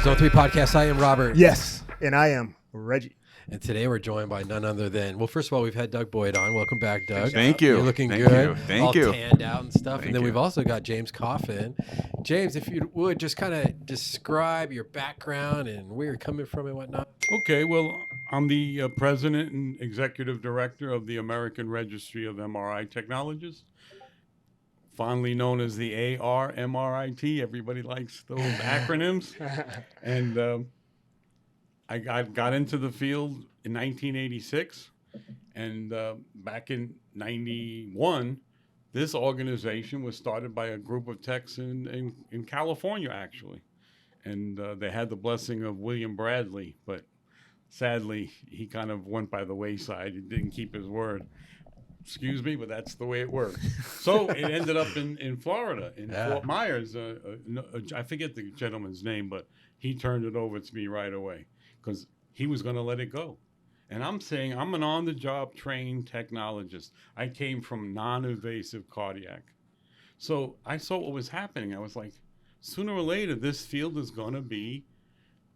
Zone 3 Podcast. I am Robert. Yes, and I am Reggie. And today we're joined by none other than, well, first of all, we've had Doug Boyd on. Welcome back, Doug. Thank you. You're looking Thank good. you. Thank all you. Tanned out and stuff. Thank and then you. we've also got James Coffin. James, if you would just kind of describe your background and where you're coming from and whatnot. Okay, well, I'm the president and executive director of the American Registry of MRI Technologists, fondly known as the ARMRIT. Everybody likes those acronyms. And I got into the field in 1986, and back in 91, this organization was started by a group of techs in California, actually. And they had the blessing of William Bradley, but sadly, he kind of went by the wayside. He didn't keep his word. Excuse me, but that's the way it worked. So it ended up in Florida, in Fort Myers. I forget the gentleman's name, but he turned it over to me right away because he was going to let it go. And I'm saying I'm an on-the-job trained technologist. I came from non-invasive cardiac. So I saw what was happening. I was like, sooner or later, this field is going to be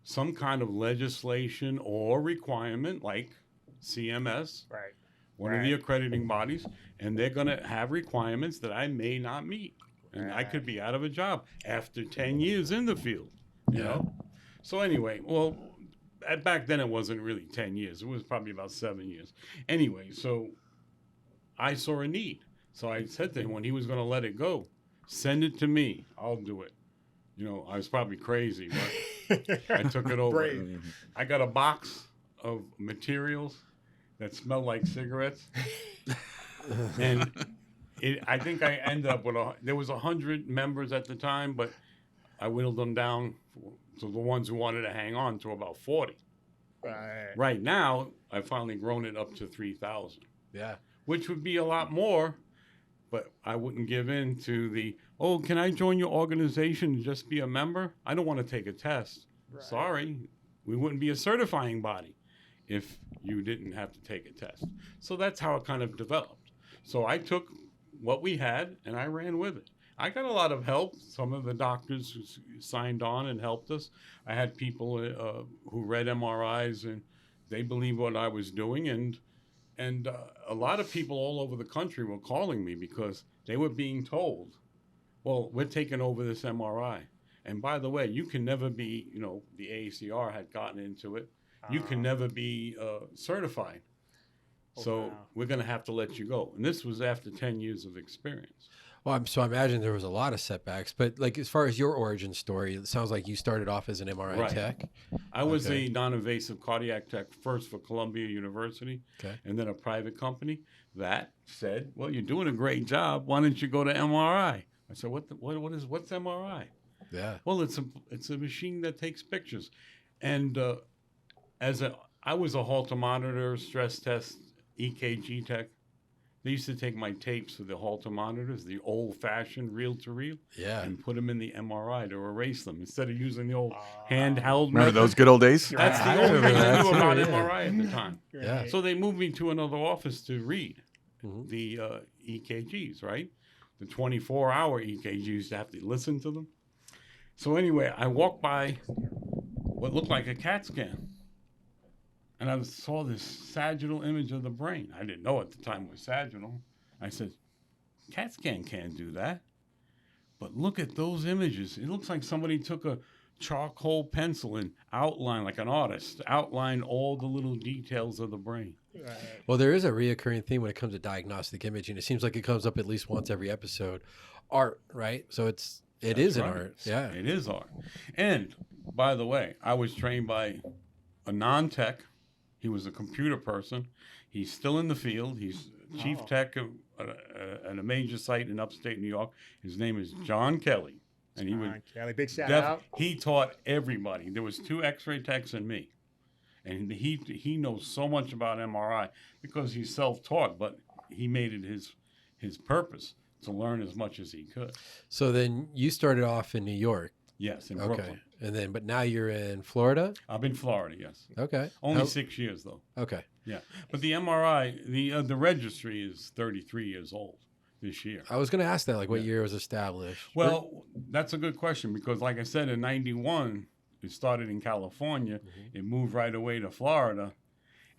some kind of legislation or requirement like CMS, Right. one of the accrediting bodies, and they're going to have requirements that I may not meet. And I could be out of a job after 10 years in the field, you know? So anyway, well, back then it wasn't really 10 years. It was probably about 7 years. Anyway, so I saw a need. So I said to him when he was going to let it go, send it to me. I'll do it. You know, I was probably crazy, but I took it over. Brave. I got a box of materials that smelled like cigarettes. And I think I ended up with there was 100 members at the time, but I whittled them down to the ones who wanted to hang on to about 40. Right. Right now, I've finally grown it up to 3,000. Yeah. Which would be a lot more, but I wouldn't give in to the, oh, can I join your organization and just be a member? I don't want to take a test. Right. Sorry, we wouldn't be a certifying body if you didn't have to take a test. So that's how it kind of developed. So I took what we had and I ran with it. I got a lot of help. Some of the doctors who signed on and helped us. I had people who read MRIs and they believed what I was doing. And a lot of people all over the country were calling me because they were being told, well, we're taking over this MRI. And by the way, you can never be, you know, the AACR had gotten into it. You can never be certified. So we're going to have to let you go. And this was after 10 years of experience. Well, so I imagine there was a lot of setbacks, but like as far as your origin story, it sounds like you started off as an MRI tech. I was a non-invasive cardiac tech first for Columbia University, and then a private company that said, well, you're doing a great job. Why don't you go to MRI? I said, what's MRI? Yeah. Well, it's a machine that takes pictures. And I was a Holter monitor, stress test, EKG tech. They used to take my tapes for the Holter monitors, the old-fashioned reel-to-reel, and put them in the MRI to erase them instead of using the old handheld. Remember those good old days? That's the only thing I knew about MRI at the time. Yeah. So they moved me to another office to read the EKGs, right? The 24-hour EKGs, you used to have to listen to them. So anyway, I walked by what looked like a CAT scan. And I saw this sagittal image of the brain. I didn't know at the time it was sagittal. I said, CAT scan can't do that. But look at those images. It looks like somebody took a charcoal pencil and outlined, like an artist, outlined all the little details of the brain. Right. Well, there is a reoccurring theme when it comes to diagnostic imaging. It seems like it comes up at least once every episode. Art, right? So it is an art. Yeah. It is art. And by the way, I was trained by a non-tech. He was a computer person. He's still in the field. He's chief tech at a major site in upstate New York. His name is John Kelly. And he was Kelly, big shout out. He taught everybody. There was 2 X-ray techs and me. And he knows so much about MRI because he's self-taught, but he made it his purpose to learn as much as he could. So then you started off in New York. Yes, in Brooklyn. And then, but now you're in Florida? I'm in Florida, yes. Okay. Only 6 years, though. Okay. Yeah. But the MRI, the registry is 33 years old this year. I was going to ask that, like what year it was established? Well, that's a good question because, like I said, in 91, it started in California. It moved right away to Florida,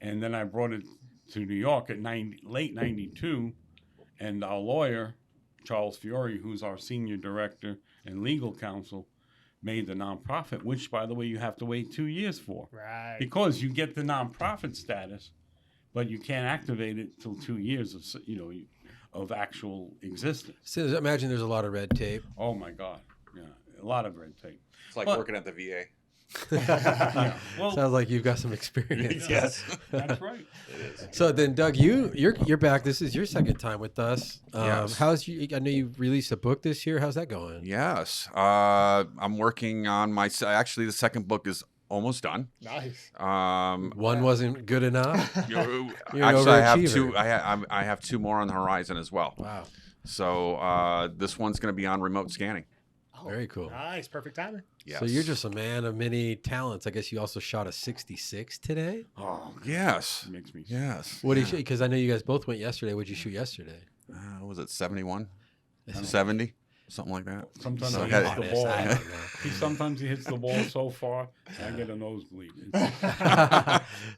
and then I brought it to New York at late '92, and our lawyer, Charles Fiore, who's our senior director and legal counsel, made the nonprofit, which, by the way, you have to wait 2 years for. Right. Because you get the nonprofit status, but you can't activate it till 2 years of actual existence. So imagine there's a lot of red tape. Oh my God, yeah, a lot of red tape. It's like But- working at the VA. Yeah, well, Sounds like you've got some experience. Yes. that's right. It is. So then, Doug, you're back. This is your second time with us. Yes. How's you? I know you released a book this year. How's that going? Yes. I'm working on actually the second book is almost done. Nice. One wasn't good enough. You're an Actually, I have overachiever. two. I have two more on the horizon as well. Wow, So this one's going to be on remote scanning. Oh, very cool. Nice. Perfect timing. Yes. So you're just a man of many talents. I guess you also shot a 66 today. Oh, Yes. it makes me. Yes. What did you shoot? Because I know you guys both went yesterday. What did you shoot yesterday? Was it 71? 70? Something like that. Sometimes So he I hits had- the ball. I don't know. Sometimes he hits the ball so far, I get a nosebleed.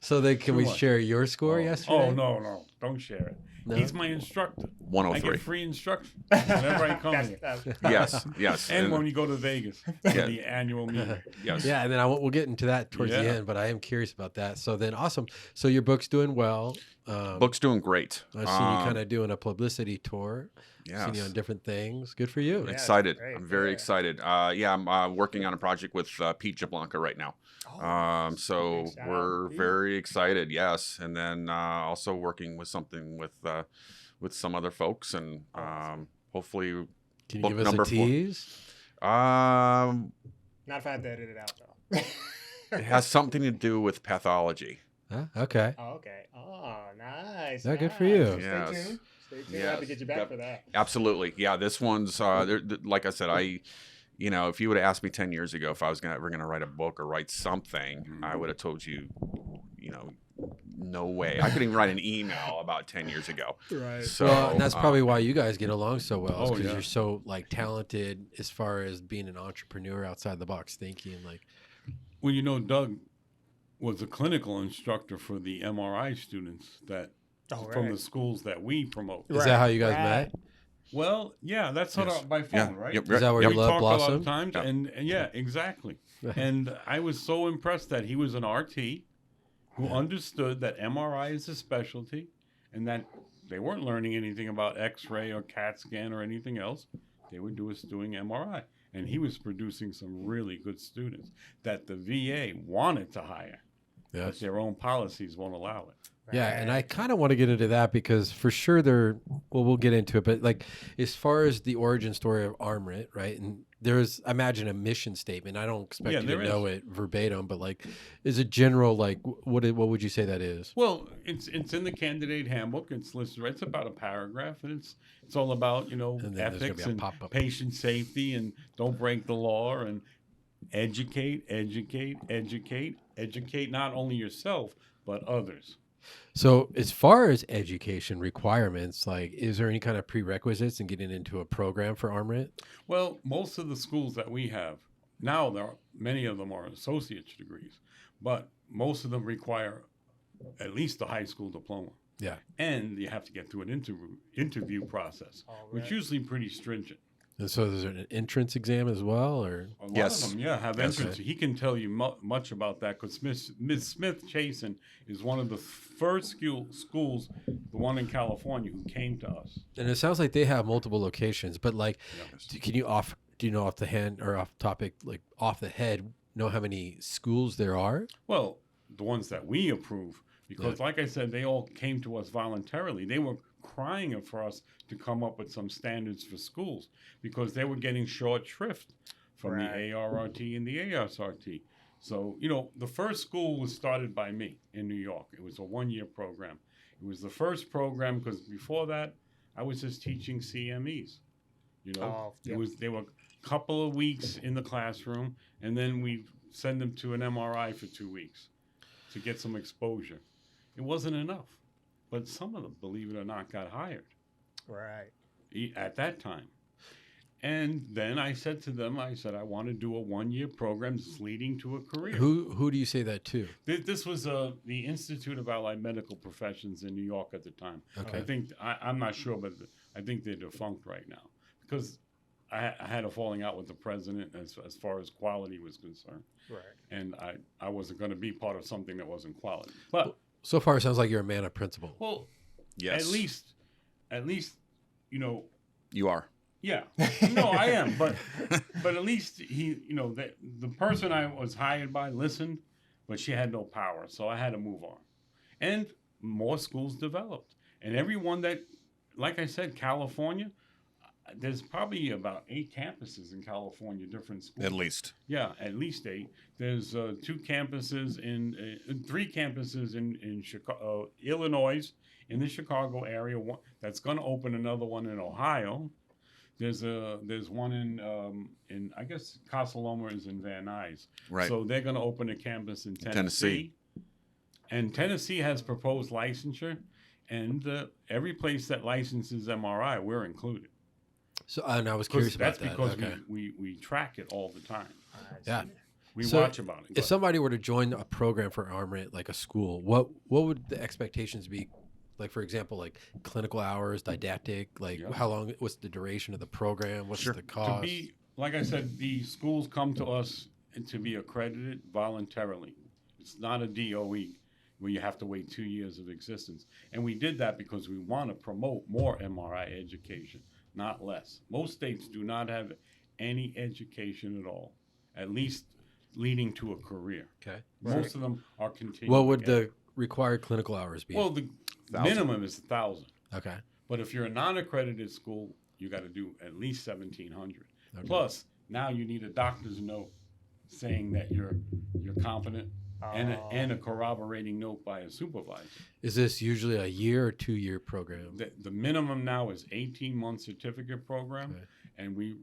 So then, can we Too much. share your score yesterday? Oh no, don't share it. No? He's my instructor. I 103. get free instruction whenever I come here. Yes. Yes. And when you go to Vegas for Yeah. the annual meeting. yes. Yeah, and then we'll get into that towards the Yeah. end, but I am curious about that. So then, awesome. So your book's doing well. Book's doing great. I've seen you kind of doing a publicity tour. Yes. Seen you on different things. Good for you. Yeah. Excited. great. I'm very Yeah. excited. I'm working on a project with Pete Jablonka right now. So Shout out, we're Pete. very excited. Yes, and then also working with something with some other folks, and hopefully, Can you book give us number a 4. tease? Um, Not if I have to edit it out though. it has something to do with pathology. Huh? Okay. Oh, okay. Oh, nice. Yeah, good for nice. you. Stay Yes. tuned. Stay tuned. I have to Yes. get you back Yep. for that. Absolutely, yeah. This one's like I said, if you would have asked me 10 years ago if I was ever gonna write a book or write something, I would have told you, no way. I couldn't even write an email about 10 years ago. Right. So Well, and that's probably why you guys get along so well, Oh, because yeah. you're so talented as far as being an entrepreneur outside the box thinking. Well, Doug was a clinical instructor for the MRI students from the schools that we promote. Is that how you guys Right. met? Well, yeah, that's sort Yes. of by phone, right? Yep, Is that where yep. your love talked a lot blossomed? of times, Yep. and yeah, exactly. And I was so impressed that he was an RT who understood that MRI is a specialty, and that they weren't learning anything about X-ray or CAT scan or anything else. They were doing MRI, and he was producing some really good students that the VA wanted to hire, but Yes. their own policies won't allow it. Yeah, and I kind of want to get into that because for sure we'll get into it, but as far as the origin story of ARMRIT, right? And there's, I imagine, a mission statement. I don't expect Yeah, you there to is. know it verbatim, but is it general, what would you say that is? Well, it's in the candidate handbook. It's listed. It's about a paragraph, and it's all about then there's gonna ethics be a and pop-up. patient safety and don't break the law and educate not only yourself but others. So as far as education requirements, is there any kind of prerequisites in getting into a program for ARMRIT? Well, most of the schools that we have now, many of them are associate's degrees, but most of them require at least a high school diploma. Yeah. And you have to get through an interview process, which is usually pretty stringent. And so there's an entrance exam as well, or? A lot Yes. of them, have Yes. entrance. He can tell you much about that because Miss Smith Chasen is one of the first schools, the one in California, who came to us. And it sounds like they have multiple locations, but Yes. do you know off the hand or off topic, off the head, know how many schools there are? Well, the ones that we approve, because like I said, they all came to us voluntarily. They were crying for us to come up with some standards for schools because they were getting short shrift from Right. the ARRT and the ASRT. So, the first school was started by me in New York. It was a 1-year program. It was the first program because before that, I was just teaching CMEs. Oh, yep. They were a couple of weeks in the classroom, and then we send them to an MRI for 2 weeks to get some exposure. It wasn't enough, but some of them, believe it or not, got hired Right. at that time. And then I said to them, I want to do a 1-year program that's leading to a career. Who do you say that to? This was the Institute of Allied Medical Professions in New York at the time. Okay. I'm not sure, but I think they're defunct right now because I had a falling out with the president as far as quality was concerned. Right. And I wasn't going to be part of something that wasn't quality. But So far, it sounds like you're a man of principle. well, Yes. at least, You are. yeah. No, I am. But at least the person I was hired by listened, but she had no power. So I had to move on. And more schools developed. And everyone that, like I said, California, there's probably about 8 campuses in California, different schools. At least. Yeah, at least 8. There's 3 campuses in Chicago, Illinois, in the Chicago area. One that's going to open another one in Ohio. There's one in I guess Casa Loma is in Van Nuys. Right. So they're going to open a campus in Tennessee. Tennessee. And Tennessee has proposed licensure, and every place that licenses MRI, we're included. So, and I was curious about That's that. because Okay. we track it all the time. Yeah. We So, watch about it. If somebody were to join a program for ARMRIT, like a school, what would the expectations be? Like, for example, like clinical hours, didactic, like Yeah. how long, what's the duration of the program? What's Sure. the To cost? be, like I said, the schools come to us to be accredited voluntarily. It's not a DOE where you have to wait 2 years of existence. And we did that because we want to promote more MRI education, not less. Most states do not have any education at all, at least leading to a career. Okay. Most of them are continuing. What would the required clinical hours be? Well, the 1,000. minimum is 1,000. Okay. But if you're a non-accredited school, you got to do at least 1,700. Okay. Plus, now you need a doctor's note saying that you're competent, and a corroborating note by a supervisor. Is this usually a year or 2-year program? The minimum now is 18-month certificate program, Okay. and we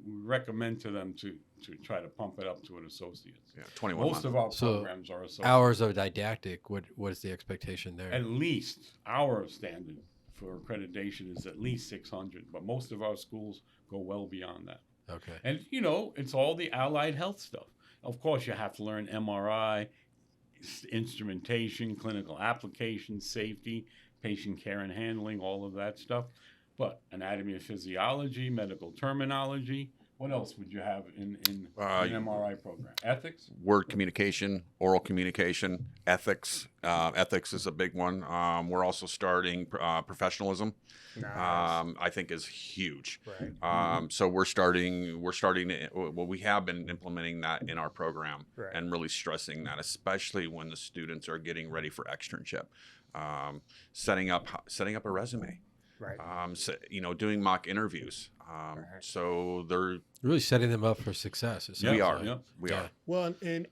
recommend to them to try to pump it up to an associate's. Yeah. 21 Most months. of our So, programs are associates. Hours of didactic, what is the expectation there? At least our standard for accreditation is at least 600, but most of our schools go well beyond that. Okay. And, it's all the allied health stuff. Of course, you have to learn MRI, instrumentation, clinical application, safety, patient care and handling, all of that stuff. But anatomy and physiology, medical terminology. What else would you have in an MRI program? Ethics? Word communication, oral communication, ethics. Ethics is a big one. We're also starting professionalism. Nice. I think is huge. Right. So we're starting. Well, we have been implementing that in our program Right. and really stressing that, especially when the students are getting ready for externship, setting up a resume. Right. Doing mock interviews. Right. So they're Really setting them up for success. it we sounds are like. Yep. we Yeah. are. Well, and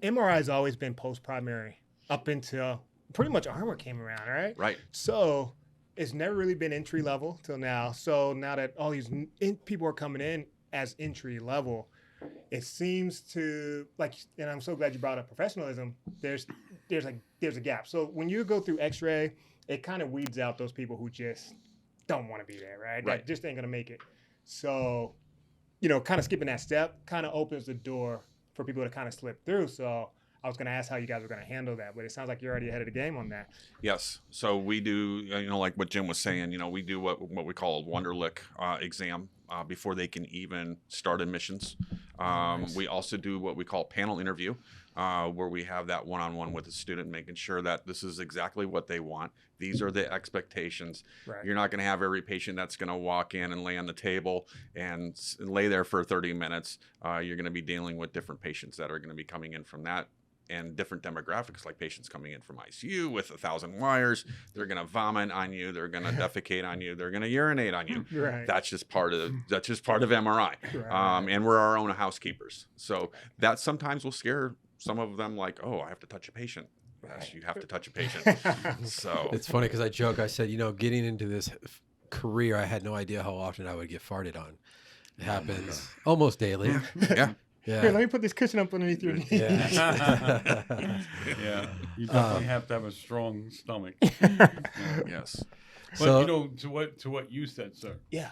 MRI has always been post-primary up until pretty much ARMRIT came around, right? Right. So it's never really been entry level till now. So now that all these people are coming in as entry level, it seems to and I'm so glad you brought up professionalism. There's a gap. So when you go through X-ray, it kind of weeds out those people who just don't want to be there, right? Right. That just ain't gonna make it. So, kind of skipping that step kind of opens the door for people to kind of slip through. So I was gonna ask how you guys were gonna handle that, but it sounds like you're already ahead of the game on that. Yes. So we do, like what Jim was saying, we do what we call a Wonderlic exam before they can even start admissions. Nice. We also do what we call panel interview, where we have that one-on-one with the student, making sure that this is exactly what they want. These are the expectations. Right. You're not going to have every patient that's going to walk in and lay on the table and lay there for 30 minutes. You're going to be dealing with different patients that are going to be coming in from that, and different demographics, like patients coming in from ICU with 1,000 wires. They're going to vomit on you. They're going to defecate on you. They're going to urinate on you. Right. That's just part of MRI. Right. And we're our own housekeepers. So that sometimes will scare some of them, like, oh, I have to touch a patient. Yes, you have to touch a patient. So It's funny because I joke. I said, getting into this career, I had no idea how often I would get farted on. It happens almost daily. yeah. Yeah. Here, let me put this cushion up underneath your knee. Yeah. Yeah. You definitely have to have a strong stomach. Yes. But So- to what you said, sir, Yeah.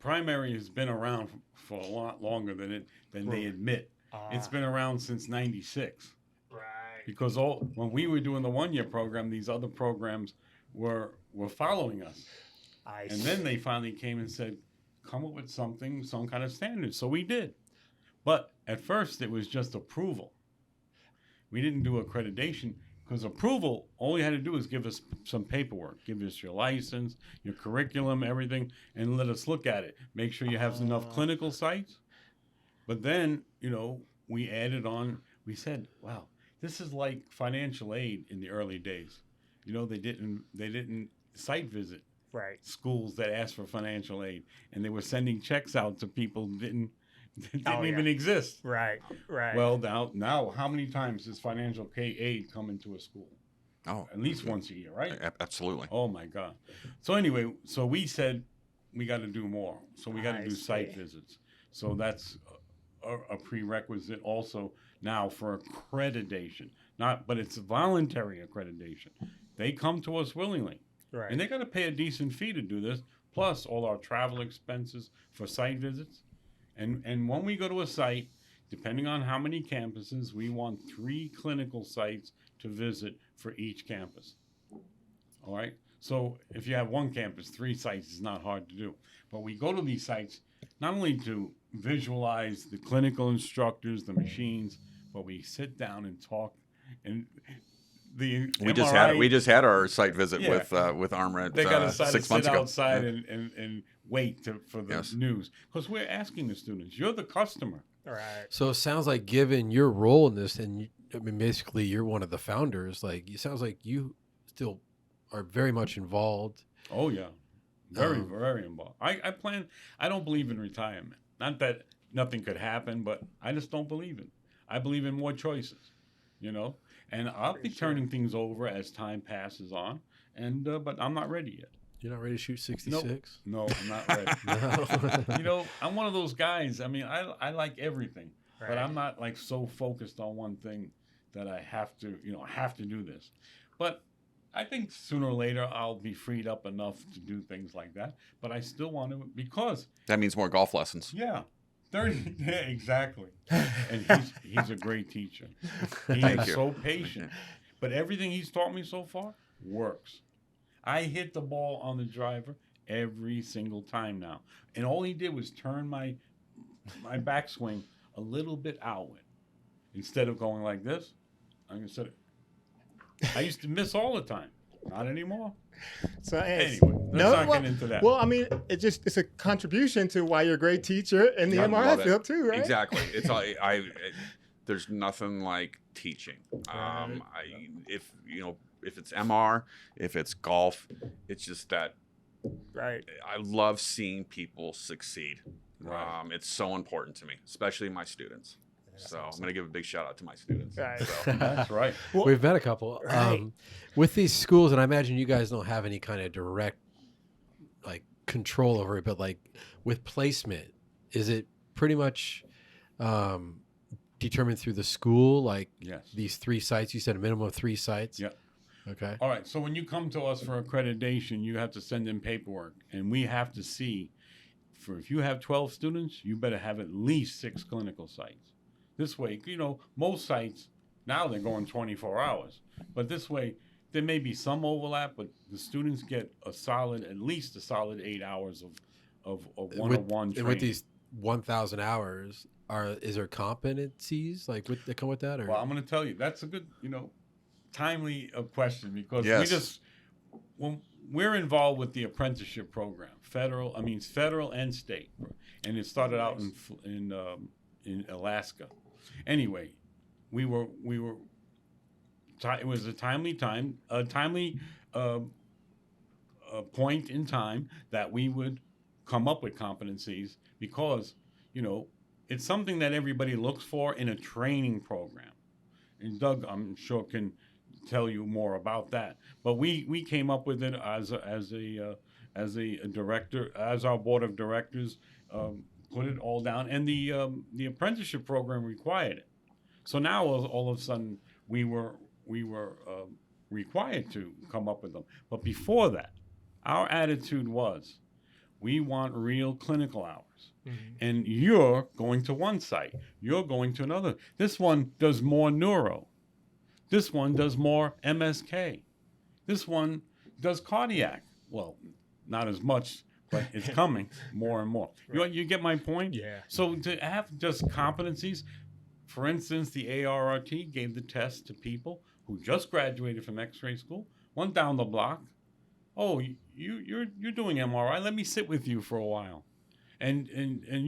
primary has been around for a lot longer than they admit. It's been around since '96. Right. Because when we were doing the 1-year program, these other programs were following us. And then they finally came and said, come up with some kind of standard. So we did. But at first, it was just approval. We didn't do accreditation because approval, all you had to do is give us some paperwork. Give us your license, your curriculum, everything, and let us look at it. Make sure you have enough clinical sites. But then, we added on, we said, wow, this is like financial aid in the early days. They didn't site visit schools that asked for financial aid, and they were sending checks out to people who didn't even exist. Right. Well, now, how many times does financial aid come into a school? Oh, at least once a year, right? Absolutely. Oh my God. So anyway, so we said we got to do more. So we got to do site visits. So that's a prerequisite also now for accreditation. But it's voluntary accreditation. They come to us willingly. Right. And they got to pay a decent fee to do this, plus all our travel expenses for site visits. And when we go to a site, depending on how many campuses, we want 3 clinical sites to visit for each campus. All right? So if you have one campus, 3 sites is not hard to do. But we go to these sites not only to visualize the clinical instructors, the machines, but we sit down and talk. And we just had our site visit with ARMRIT. They got to 6 months sit ago. outside and wait for the news, because we're asking the students. You're the customer. Right. So it sounds like, given your role in this, and basically you're one of the founders. Like, it sounds like you still are very much involved. Oh yeah, very involved. I don't believe in retirement. Not that nothing could happen, but I just don't believe in. I believe in more choices. And I'll be turning things over as time passes on, but I'm not ready yet. You're not ready to shoot 66? No, I'm not ready. No. I'm one of those guys. I mean, I like everything, but I'm not like so focused on one thing that I have to do this. But I think sooner or later I'll be freed up enough to do things like that. But I still want to, because that means more golf lessons. Yeah. 30, yeah, exactly. And he's a great teacher. He is so patient. But everything he's taught me so far works. I hit the ball on the driver every single time now. And all he did was turn my backswing a little bit outward. Instead of going like this, I used to miss all the time. Not anymore. So anyway, let's not get into that. Well, I mean, it's a contribution to why you're a great teacher in the MRI field too, right? Exactly. It's there's nothing like teaching. If it's MR, if it's golf, it's just that. Right. I love seeing people succeed. Right. It's so important to me, especially my students. So I'm going to give a big shout out to my students. Right. So. That's right. Well, we've met a couple. Right. With these schools, and I imagine you guys don't have any kind of direct control over it, but with placement, is it pretty much determined through the school? Yes. These 3 sites, you said a minimum of 3 sites? Yep. Okay. All right. So when you come to us for accreditation, you have to send in paperwork, and we have to see, if you have 12 students, you better have at least 6 clinical sites. This way, most sites, now they're going 24 hours. But this way, there may be some overlap, but the students get at least a solid 8 hours of one-on-one training. And with these 1,000 hours, is there competencies that come with that? Or? Well, I'm going to tell you, that's a good, timely question, because when we're involved with the apprenticeship program, federal and state, and it started out in Alaska. Anyway, it was a timely point in time that we would come up with competencies, because, it's something that everybody looks for in a training program. And Doug, I'm sure, can tell you more about that. But we came up with it as a director, as our board of directors put it all down, and the apprenticeship program required it. So now all of a sudden we were required to come up with them. But before that, our attitude was, We want real clinical hours. Mhm. And you're going to one site. You're going to another. This one does more neuro. This one does more MSK. This one does cardiac. Well, not as much, but it's coming more and more. You get my point? Yeah. So to have just competencies, for instance, the ARRT gave the test to people who just graduated from X-ray school, went down the block. Oh, you're doing MRI. Let me sit with you for a while. And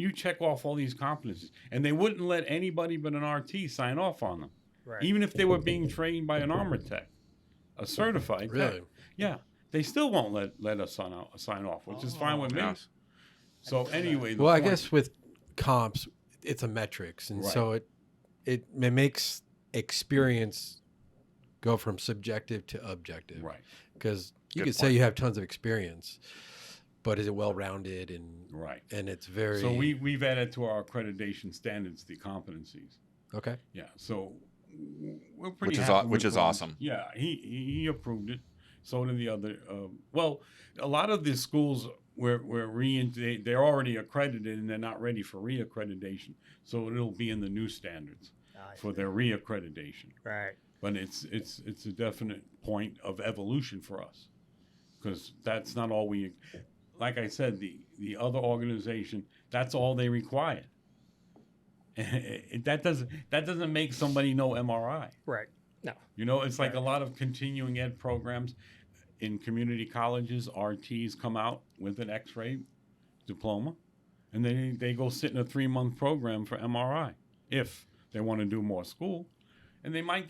you check off all these competencies. And they wouldn't let anybody but an RT sign off on them. Right. Even if they were being trained by an ARMRIT tech, a certified tech. Really? Yeah. They still won't let us sign off, which is fine with me. Yes. So anyway. Well, I guess with comps, it's a metrics. And Right. so it makes experience go from subjective to objective. Right. Because you Good could say point. you have tons of experience, but is it well-rounded? Right. And it's very... So we've added to our accreditation standards the competencies. Okay. Yeah. So we're pretty Which is happy which with is what- awesome. Yeah. He approved it. So did the other. Well, a lot of the schools they're already accredited and they're not ready for reaccreditation. So it'll be in the new standards for their reaccreditation. Right. But it's a definite point of evolution for us, because that's not all we. Like I said, the other organization, that's all they require. That doesn't make somebody know MRI. Right. No. You know, it's like Right. a lot of continuing ed programs in community colleges. RTs come out with an X-ray diploma, and they go sit in a 3-month program for MRI if they want to do more school, and they might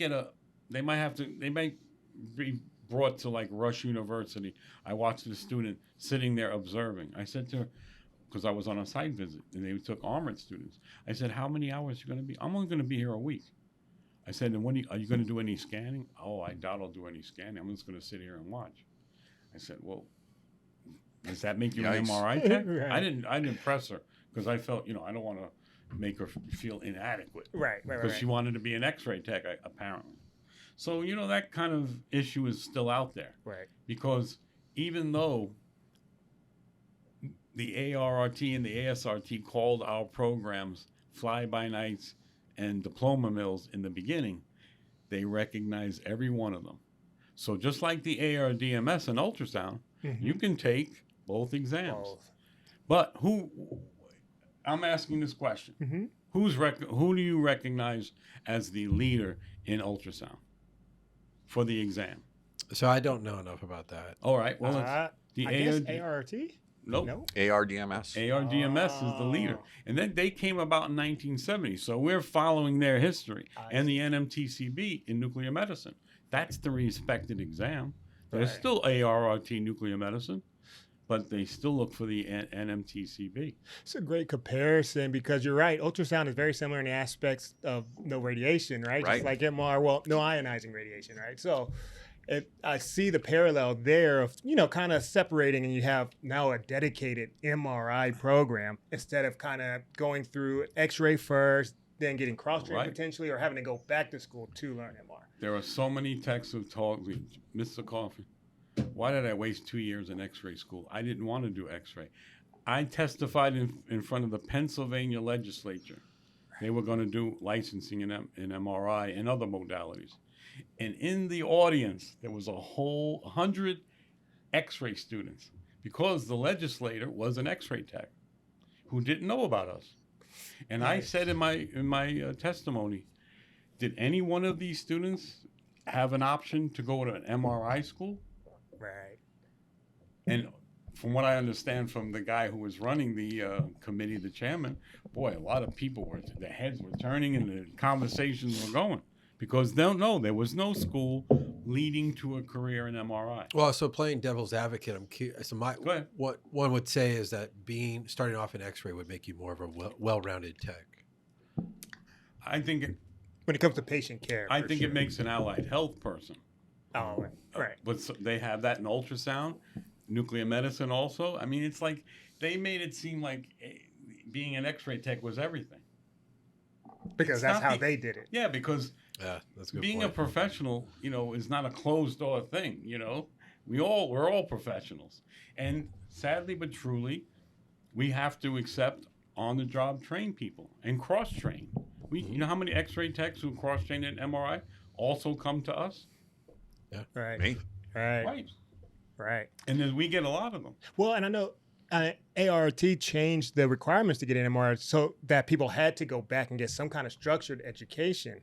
be brought to like Rush University. I watched a student sitting there observing. I said to her, because I was on a site visit, and they took ARMRIT students. I said, "How many hours are you going to be?" "I'm only going to be here a week." I said, "And are you going to do any scanning?" "Oh, I doubt I'll do any scanning. I'm just going to sit here and watch." I said, "Well, does that make you an Yikes. MRI tech?" Right. I didn't press her because I felt, I don't want to make her feel inadequate Right. because she wanted to be an X-ray tech, apparently. So, that kind of issue is still out there, Right. because even though the ARRT and the ASRT called our programs fly-by-nights and diploma mills in the beginning, they recognize every one of them. So just like the ARDMS and ultrasound, you can take both exams. Both. But I'm asking this question. Mhm. Who do you recognize as the leader in ultrasound for the exam? So I don't know enough about that. All right. Well, it's the I guess ARD ART? Nope. No. ARDMS. ARDMS is the leader. Oh. And then they came about in 1970. So we're following their history. And the NMTCB in nuclear medicine. That's the respected exam. There's Right. still ARRT nuclear medicine, but they still look for the NMTCB. It's a great comparison because you're right. Ultrasound is very similar in the aspects of no radiation, right? Right. Just like MR, well, no ionizing radiation, right? So I see the parallel there of, kind of separating, and you have now a dedicated MRI program instead of kind of going through X-ray first, then getting cross-trained Right. potentially, or having to go back to school to learn MR. There are so many texts who told me, "Mr. Coffin, why did I waste 2 years in X-ray school? I didn't want to do X-ray." I testified in front of the Pennsylvania legislature. They were going to do licensing in MRI and other modalities. And in the audience, there was a whole 100 X-ray students, because the legislator was an X-ray tech who didn't know about us. And I said in my testimony, did any one of these students have an option to go to an MRI school? Right. And from what I understand from the guy who was running the committee, the chairman, boy, a lot of people their heads were turning and the conversations were going, because there was no school leading to a career in MRI. Well, so playing devil's advocate, I'm curious. So Go ahead. what one would say is that starting off in X-ray would make you more of a well-rounded tech. I think When it comes to patient care. I for think sure. it makes an allied health person. Oh, right. But they have that in ultrasound, nuclear medicine also. I mean, it's like they made it seem like being an X-ray tech was everything. Because It's that's not how they did it. Yeah, because Yeah, that's a good being point. a professional, is not a closed door thing. We're all professionals, and sadly but truly, we have to accept on-the-job train people and cross-train. You know how many X-ray techs who cross-train in MRI also come to us? Right. Me. Right. Right. And then we get a lot of them. Well, and I know ART changed the requirements to get an MRI so that people had to go back and get some kind of structured education.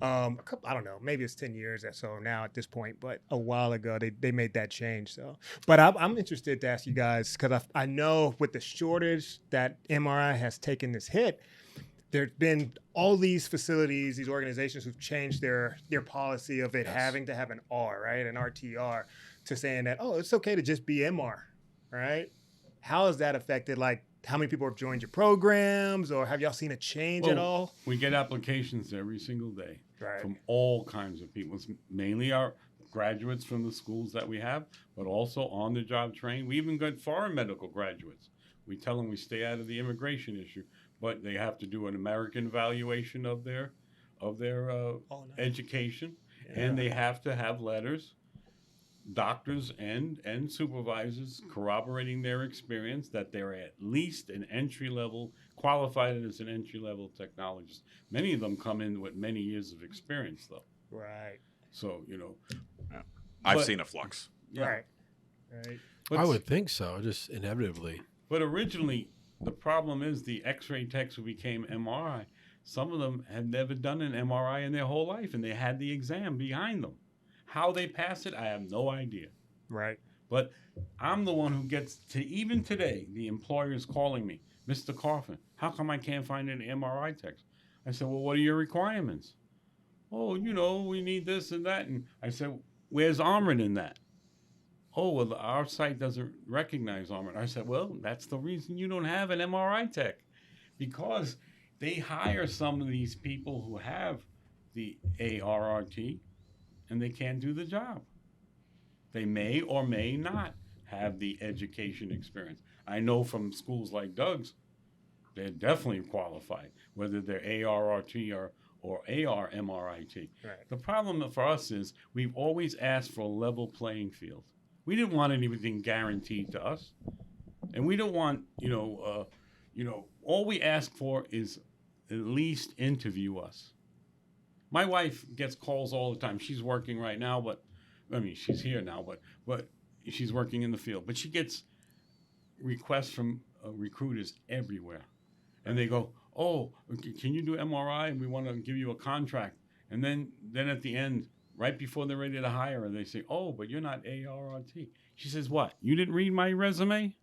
I don't know, maybe it's 10 years or so now at this point, but a while ago they made that change. So, but I'm interested to ask you guys, because I know with the shortage that MRI has taken this hit, there's been all these facilities, these organizations who've changed their policy of it having to have an R, right, an RTR, to saying that, oh, it's okay to just be MR, right? How has that affected, like, how many people have joined your programs, or have y'all seen a change at all? We get applications every single day Right. from all kinds of people. It's mainly our graduates from the schools that we have, but also on-the-job trained. We even got foreign medical graduates. We tell them we stay out of the immigration issue, but they have to do an American evaluation of their Nice. education, Yeah. and they have to have letters, doctors and supervisors corroborating their experience that they're at least an entry-level, qualified as an entry-level technologist. Many of them come in with many years of experience, though. Right. So, you know. I've But- seen a flux. Yeah. Right. Right. But, I would think so, just inevitably. but originally, the problem is the X-ray techs who became MRI, some of them have never done an MRI in their whole life, and they had the exam behind them. How they pass it, I have no idea. Right. But I'm the one who gets to, even today, the employer's calling me, Mr. Coffin, how come I can't find an MRI tech? I said, well, what are your requirements? Oh, you know, we need this and that. And I said, where's ARMRIT in that? Oh, well, our site doesn't recognize ARMRIT. I said, well, that's the reason you don't have an MRI tech, because they hire some of these people who have the ARRT and they can't do the job. They may or may not have the education experience. I know from schools like Doug's, they're definitely qualified, whether they're ARRT or ARMRIT. Right. The problem for us is we've always asked for a level playing field. We didn't want anything guaranteed to us, and we don't want, all we ask for is at least interview us. My wife gets calls all the time. She's working right now, she's here now, but she's working in the field. But she gets requests from recruiters everywhere, and they go, "Oh, can you do MRI? And we want to give you a contract." And then at the end, right before they're ready to hire her, they say, "Oh, but you're not ARRT." She says, "What? You didn't read my resume?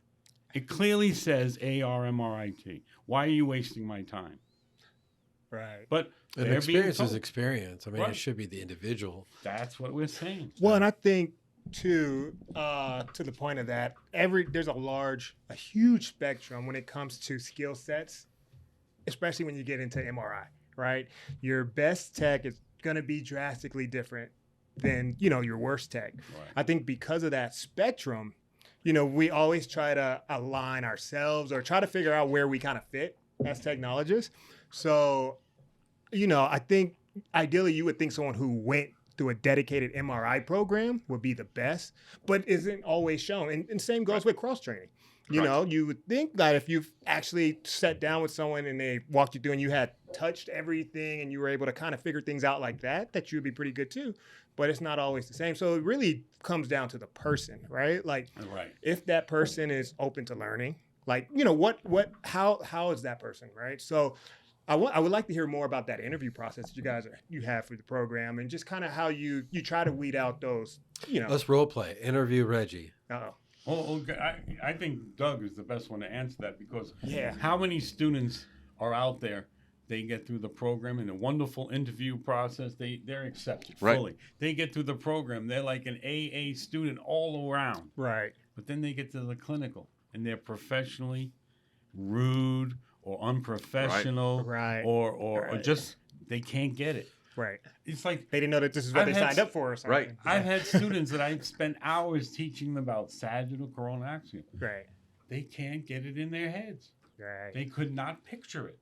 It clearly says ARMRIT. Why are you wasting my time?" Right. But And they're being experience is told. experience. I mean, Right. it should be the individual. That's what we're saying. Well, and I think too, to the point of that, there's a huge spectrum when it comes to skill sets, especially when you get into MRI, right? Your best tech is going to be drastically different than, your worst tech. Right. I think because of that spectrum, we always try to align ourselves or try to figure out where we kind of fit as technologists. So, I think ideally you would think someone who went through a dedicated MRI program would be the best, but isn't always shown. And same goes with cross-training. You would think that if you've actually sat down with someone and they walked you through and you had touched everything and you were able to kind of figure things out like that you would be pretty good too. But it's not always the same. So it really comes down to the person, right? Like, Right. if that person is open to learning, like, how is that person, right? So I would like to hear more about that interview process that you have for the program, and just kind of how you try to weed out those, Let's role play. Interview Reggie. Uh-oh. Oh, okay. I think Doug is the best one to answer that, because Yeah. how many students are out there? They get through the program in a wonderful interview process. They're accepted Right. fully. They get through the program. They're like an AA student all around. Right. But then they get to the clinical and they're professionally rude or unprofessional, Right. or Right. just they can't get it. Right. It's like They didn't know that this is what I've they had signed up for or something. Right. I've had students that I've spent hours teaching them about sagittal coronal axial. Right. They can't get it in their heads. Right. They could not picture it.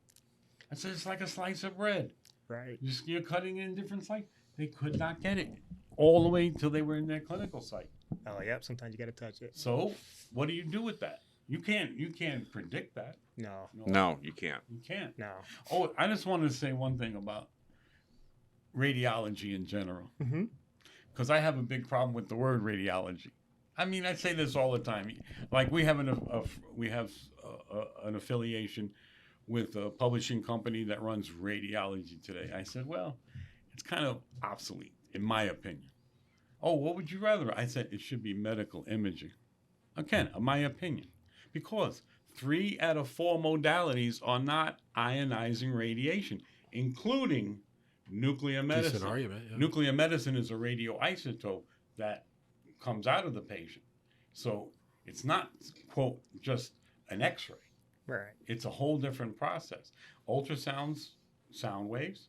I said, it's like a slice of bread. Right. You're cutting it in different slices. They could not get it all the way until they were in their clinical site. Oh, yep. Sometimes you got to touch it. So what do you do with that? You can't predict that. No. No, you can't. You can't. No. Oh, I just wanted to say one thing about radiology in general, Mm-hmm. because I have a big problem with the word radiology. I mean, I say this all the time. Like we have an affiliation with a publishing company that runs Radiology Today. I said, well, it's kind of obsolete, in my opinion. Oh, what would you rather? I said it should be medical imaging. Again, my opinion. Because 3 out of 4 modalities are not ionizing radiation, including nuclear medicine. Decent argument. Yeah. Nuclear medicine is a radioisotope that comes out of the patient. So it's not, quote, just an x-ray. Right. It's a whole different process. Ultrasounds, sound waves,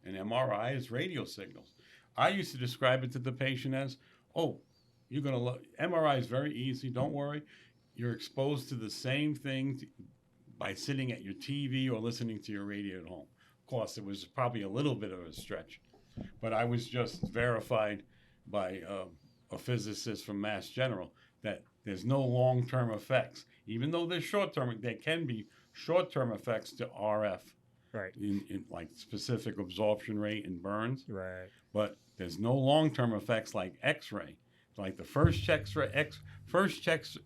and MRI is radio signals. I used to describe it to the patient as, oh, you're going to look, MRI is very easy, don't worry. You're exposed to the same thing by sitting at your TV or listening to your radio at home. Of course, it was probably a little bit of a stretch, but I was just verified by a physicist from Mass General that there's no long-term effects. Even though there's short-term, there can be short-term effects to RF, Right. in like specific absorption rate and burns, Right. but there's no long-term effects like X-ray. Like the first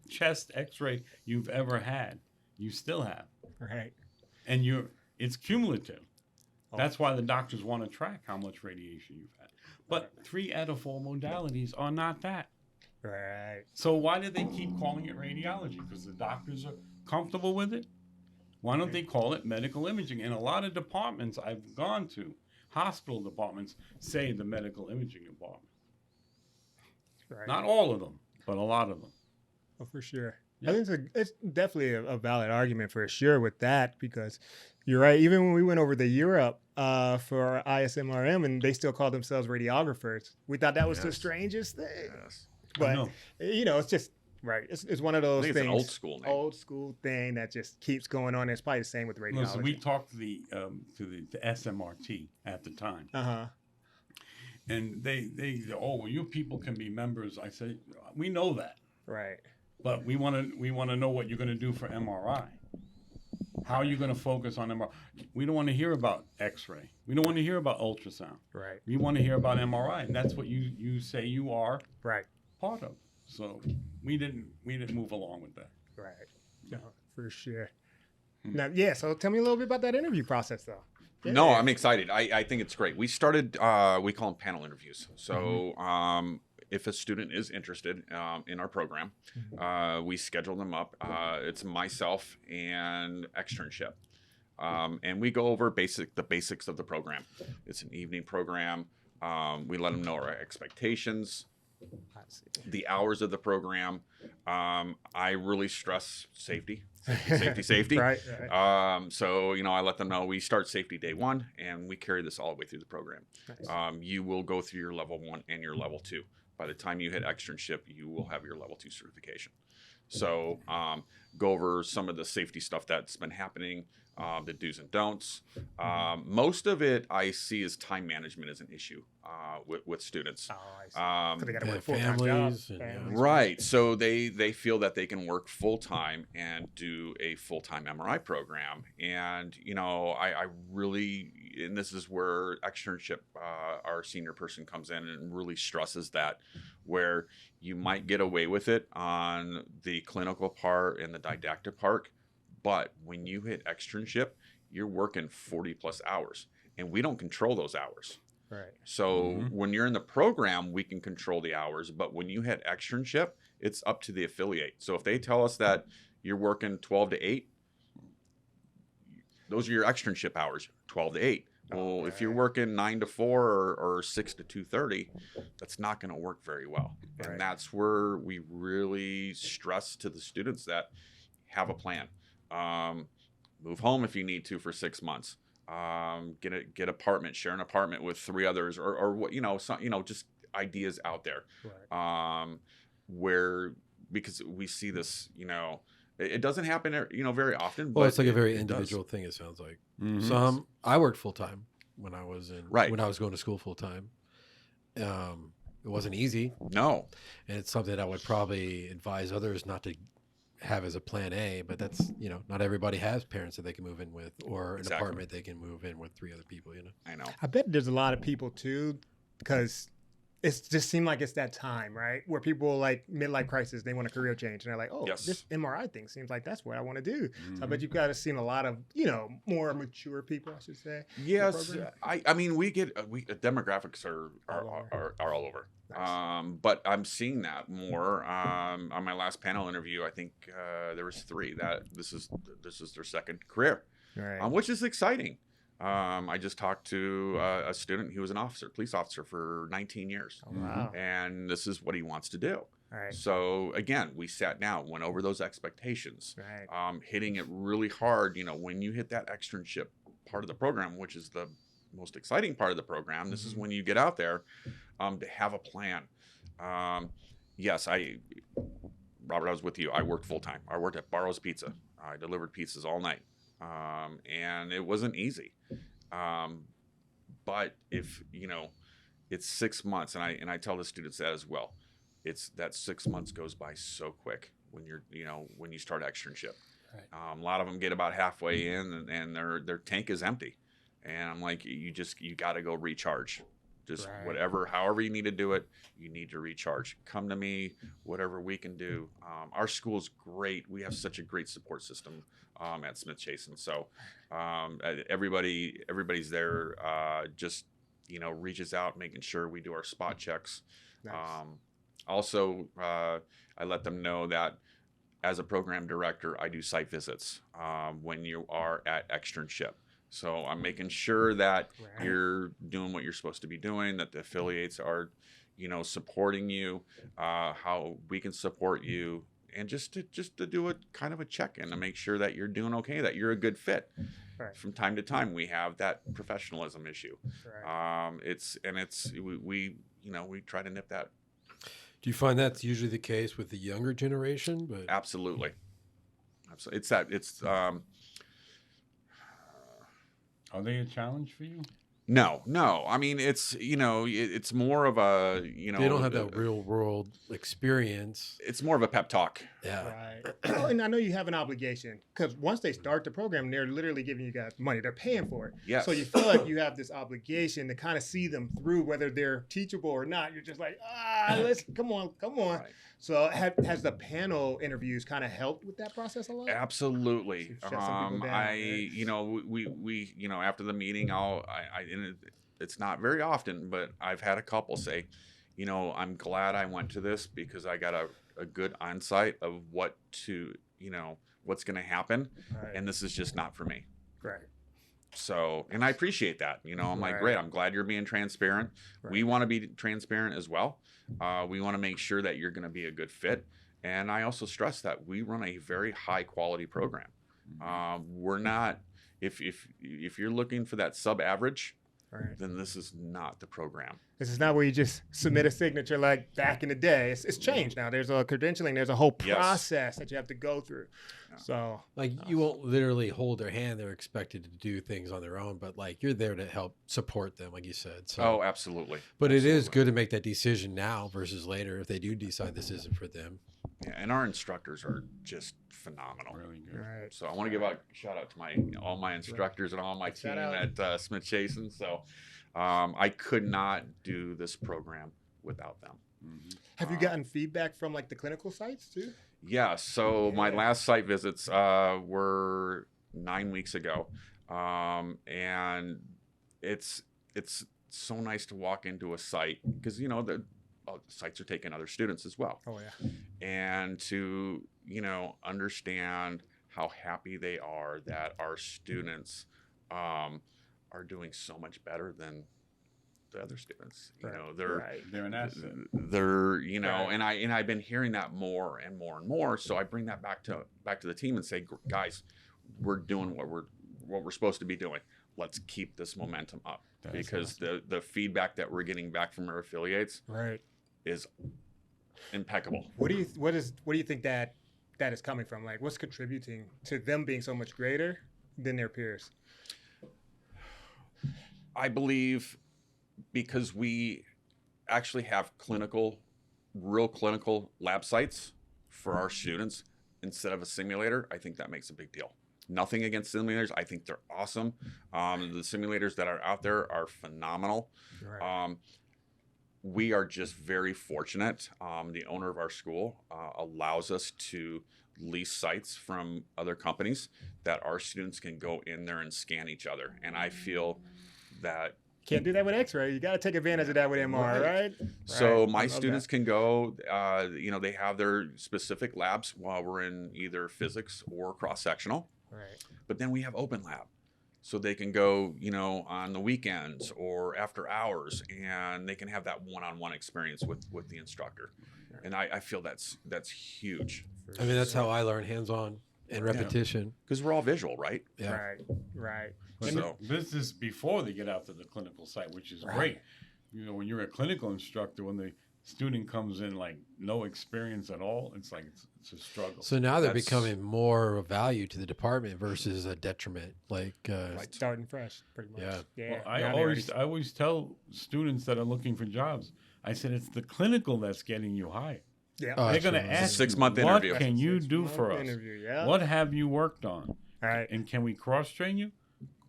chest X-ray you've ever had, you still have, Right. and it's cumulative. Oh. That's why the doctors want to track how much radiation you've had. But 3 out of 4 modalities are not that. Right. So why do they keep calling it radiology? Because the doctors are comfortable with it? Why don't they call it medical imaging? And a lot of departments I've gone to, hospital departments, say the medical imaging department. Right. Not all of them, but a lot of them. Oh, for sure. Yeah. I think it's definitely a valid argument for sure with that, because you're right. Even when we went over to Europe for ISMRM and they still call themselves radiographers, we thought that was the Yes. strangest thing. Yes. But, know. It's just, right. It's one of I those think things. it's an old school name. Old school thing that just keeps going on. It's probably the same with radiology. Listen, we talked to the SMRT at the time, Uh-huh. and they oh, well, you people can be members. I said, we know that, Right. but we want to know what you're going to do for MRI. How are you going to focus on MRI? We don't want to hear about X-ray. We don't want to hear about ultrasound. Right. We want to hear about MRI, and that's what you say you are Right. part of. So we didn't move along with that. Right. No, for sure. Now, yeah. So tell me a little bit about that interview process, though. No, Yeah. I'm excited. I think it's great. We started, we call them panel interviews. So if a student is interested in our program, we schedule them up. It's myself and externship. And we go over the basics of the program. It's an evening program. We let them know our expectations, I see. the hours of the program. I really stress safety. Safety. Right. So, I let them know we start safety day 1 and we carry this all the way through the program. Nice. You will go through your level 1 and your level 2. By the time you hit externship, you will have your level 2 certification. So, go over some of the safety stuff that's been happening, the do's and don'ts. Most of it I see as time management is an issue with students. Oh, I see. So they got to Yeah, work full-time families jobs. and, Families. Right. So they feel that they can work full time and do a full time MRI program. And, I really, and this is where externship, our senior person comes in and really stresses that, where you might get away with it on the clinical part and the didactic part. But when you hit externship, you're working 40 plus hours and we don't control those hours. Right. So when you're in the program, we can control the hours, but when you hit externship, it's up to the affiliate. So if they tell us that you're working 12 to 8, those are your externship hours, 12 to 8. Well, if you're working 9 to 4 or 6 to 2:30, that's not going to work very well. Right. And that's where we really stress to the students that have a plan. Move home if you need to for 6 months. Get apartment, share an apartment with 3 others, or what, just ideas out there. Right. Where, because we see this, it doesn't happen, very often. Well, but it's like a very it does. individual thing. It sounds like. Mhm. So I worked full time when I was Right. when I was going to school full time. It wasn't easy, No. and it's something I would probably advise others not to have as a plan A, but that's, not everybody has parents that they can move in with or an Exactly. apartment they can move in with 3 other people, I know. I bet there's a lot of people too, because it's just seemed like it's that time, right? Where people like midlife crisis, they want a career change, and they're like, oh, Yes. this MRI thing seems like that's what I want to do. So I bet you've got to seen a lot of, more mature people, I should say. Yes, program? I mean we get demographics are all over. Nice. But I'm seeing that more. On my last panel interview, I think there was 3 that this is their second career, Right. which is exciting. I just talked to a student. He was an police officer for 19 years, Oh, wow. and this is what he wants to do. All right. So again, we sat down, went over those expectations, Right. hitting it really hard. When you hit that externship part of the program, which is the most exciting part of the program, this is when you get out there to have a plan. Yes, Robert, I was with you. I worked full time. I worked at Barrow's Pizza. I delivered pizzas all night, and it wasn't easy. But if it's 6 months, and I tell the students that as well. It's that 6 months goes by so quick when when you start externship. Right. A lot of them get about halfway in and their tank is empty, and I'm like, you got to go recharge. Just Right. however you need to do it, you need to recharge. Come to me, whatever we can do. Our school's great. We have such a great support system at Smith Chasen. So everybody's there. Just reaches out, making sure we do our spot checks. Nice. Also, I let them know that as a program director, I do site visits when you are at externship. So I'm making sure that Right. you're doing what you're supposed to be doing, that the affiliates are, supporting you, how we can support you, and just to do a kind of a check-in to make sure that you're doing okay, that you're a good fit. Right. From time to time, we have that professionalism issue. Right. We try to nip that. Do you find that's usually the case with the younger generation? But Absolutely. Are they a challenge for you? No. I mean, it's more of a, they don't have that real world experience. It's more of a pep talk. Yeah. Right. Oh, and I know you have an obligation, because once they start the program, they're literally giving you guys money. They're paying for it. Yes. So you feel like you have this obligation to kind of see them through, whether they're teachable or not. You're just like, come on. Right. So has the panel interviews kind of helped with that process a lot? Absolutely. Shut some people down, right? We after the meeting, it's not very often, but I've had a couple say, I'm glad I went to this because I got a good insight of what's going to happen. Right. And this is just not for me. Right. So, and I appreciate that. I'm like, Right. great. I'm glad you're being transparent. Right. We want to be transparent as well. We want to make sure that you're going to be a good fit. And I also stress that we run a very high quality program. We're not, if you're looking for that sub average, Right. then this is not the program. This is not where you just submit a signature like back in the day. It's changed now. There's a credentialing. There's a whole Yes. process that you have to go through. Yeah. So Like you won't literally hold their hand. They're expected to do things on their own, but like you're there to help support them, like you said. So, Oh, absolutely. but it is Absolutely. good to make that decision now versus later if they do decide this isn't for them. Yeah, and our instructors are just phenomenal. Really good. right. So I want to give a shout out to all my instructors and all my team Shout out. at Smith Chasen. So I could not do this program without them. Have you gotten feedback from like the clinical sites too? Yeah. So my Yeah. last site visits were 9 weeks ago, and it's so nice to walk into a site because the sites are taking other students as well, Oh yeah. and to understand how happy they are that our students are doing so much better than the other students. They're Right. They're an asset. they're Right. and I've been hearing that more and more and more. So I bring that back to the team and say, guys, we're doing what we're supposed to be doing. Let's keep this momentum up That's because the feedback that we're getting back from our affiliates Right. is impeccable. What do you think that is coming from? Like, what's contributing to them being so much greater than their peers? I believe because we actually have real clinical lab sites for our students, instead of a simulator, I think that makes a big deal. Nothing against simulators. I think they're awesome. The simulators that are out there are phenomenal. Right. We are just very fortunate. The owner of our school allows us to lease sites from other companies that our students can go in there and scan each other. And I feel that Can't do that with X-ray. You got to take advantage of that with MR, right? so Right. I my love students that. can go, they have their specific labs while we're in either physics or cross-sectional, Right. but then we have open lab. So they can go, on the weekends or after hours, and they can have that one-on-one experience with the instructor. And I feel that's huge I mean, that's how I learn hands-on and repetition. because we're all visual, right? Yeah. Right. Right. But So- this is before they get out to the clinical site, which is Right. great. When you're a clinical instructor, when the student comes in like no experience at all, it's like it's a struggle. So now they're That's- becoming more of a value to the department versus a detriment. Like, Starting fresh, pretty much. Yeah. Yeah. Well, I Now they're I always tell students that are looking for jobs, I said it's the clinical that's getting you hired. Yeah. Oh, They're going to absolutely. ask It's a 6-month you, what interview. can you Six do month for us? interview, yeah. What have you worked on? All right. And can we cross train you?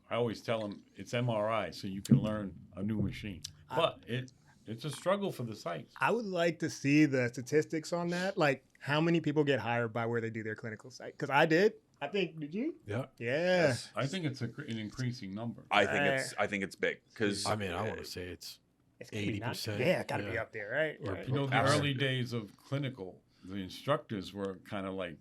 I always tell them it's MRI, so you can learn a new machine. But it's a struggle for the sites. I would like to see the statistics on that, like how many people get hired by where they do their clinical site. Because I did. I think. Did you? yeah. Yeah. Yes. I think it's an increasing number. I think it's big because I mean, I want to say it's It's gotta be 80%, Yeah, got to be yeah. up there, right? Or Right. You know, the Absolutely. early days of clinical, the instructors were kind of like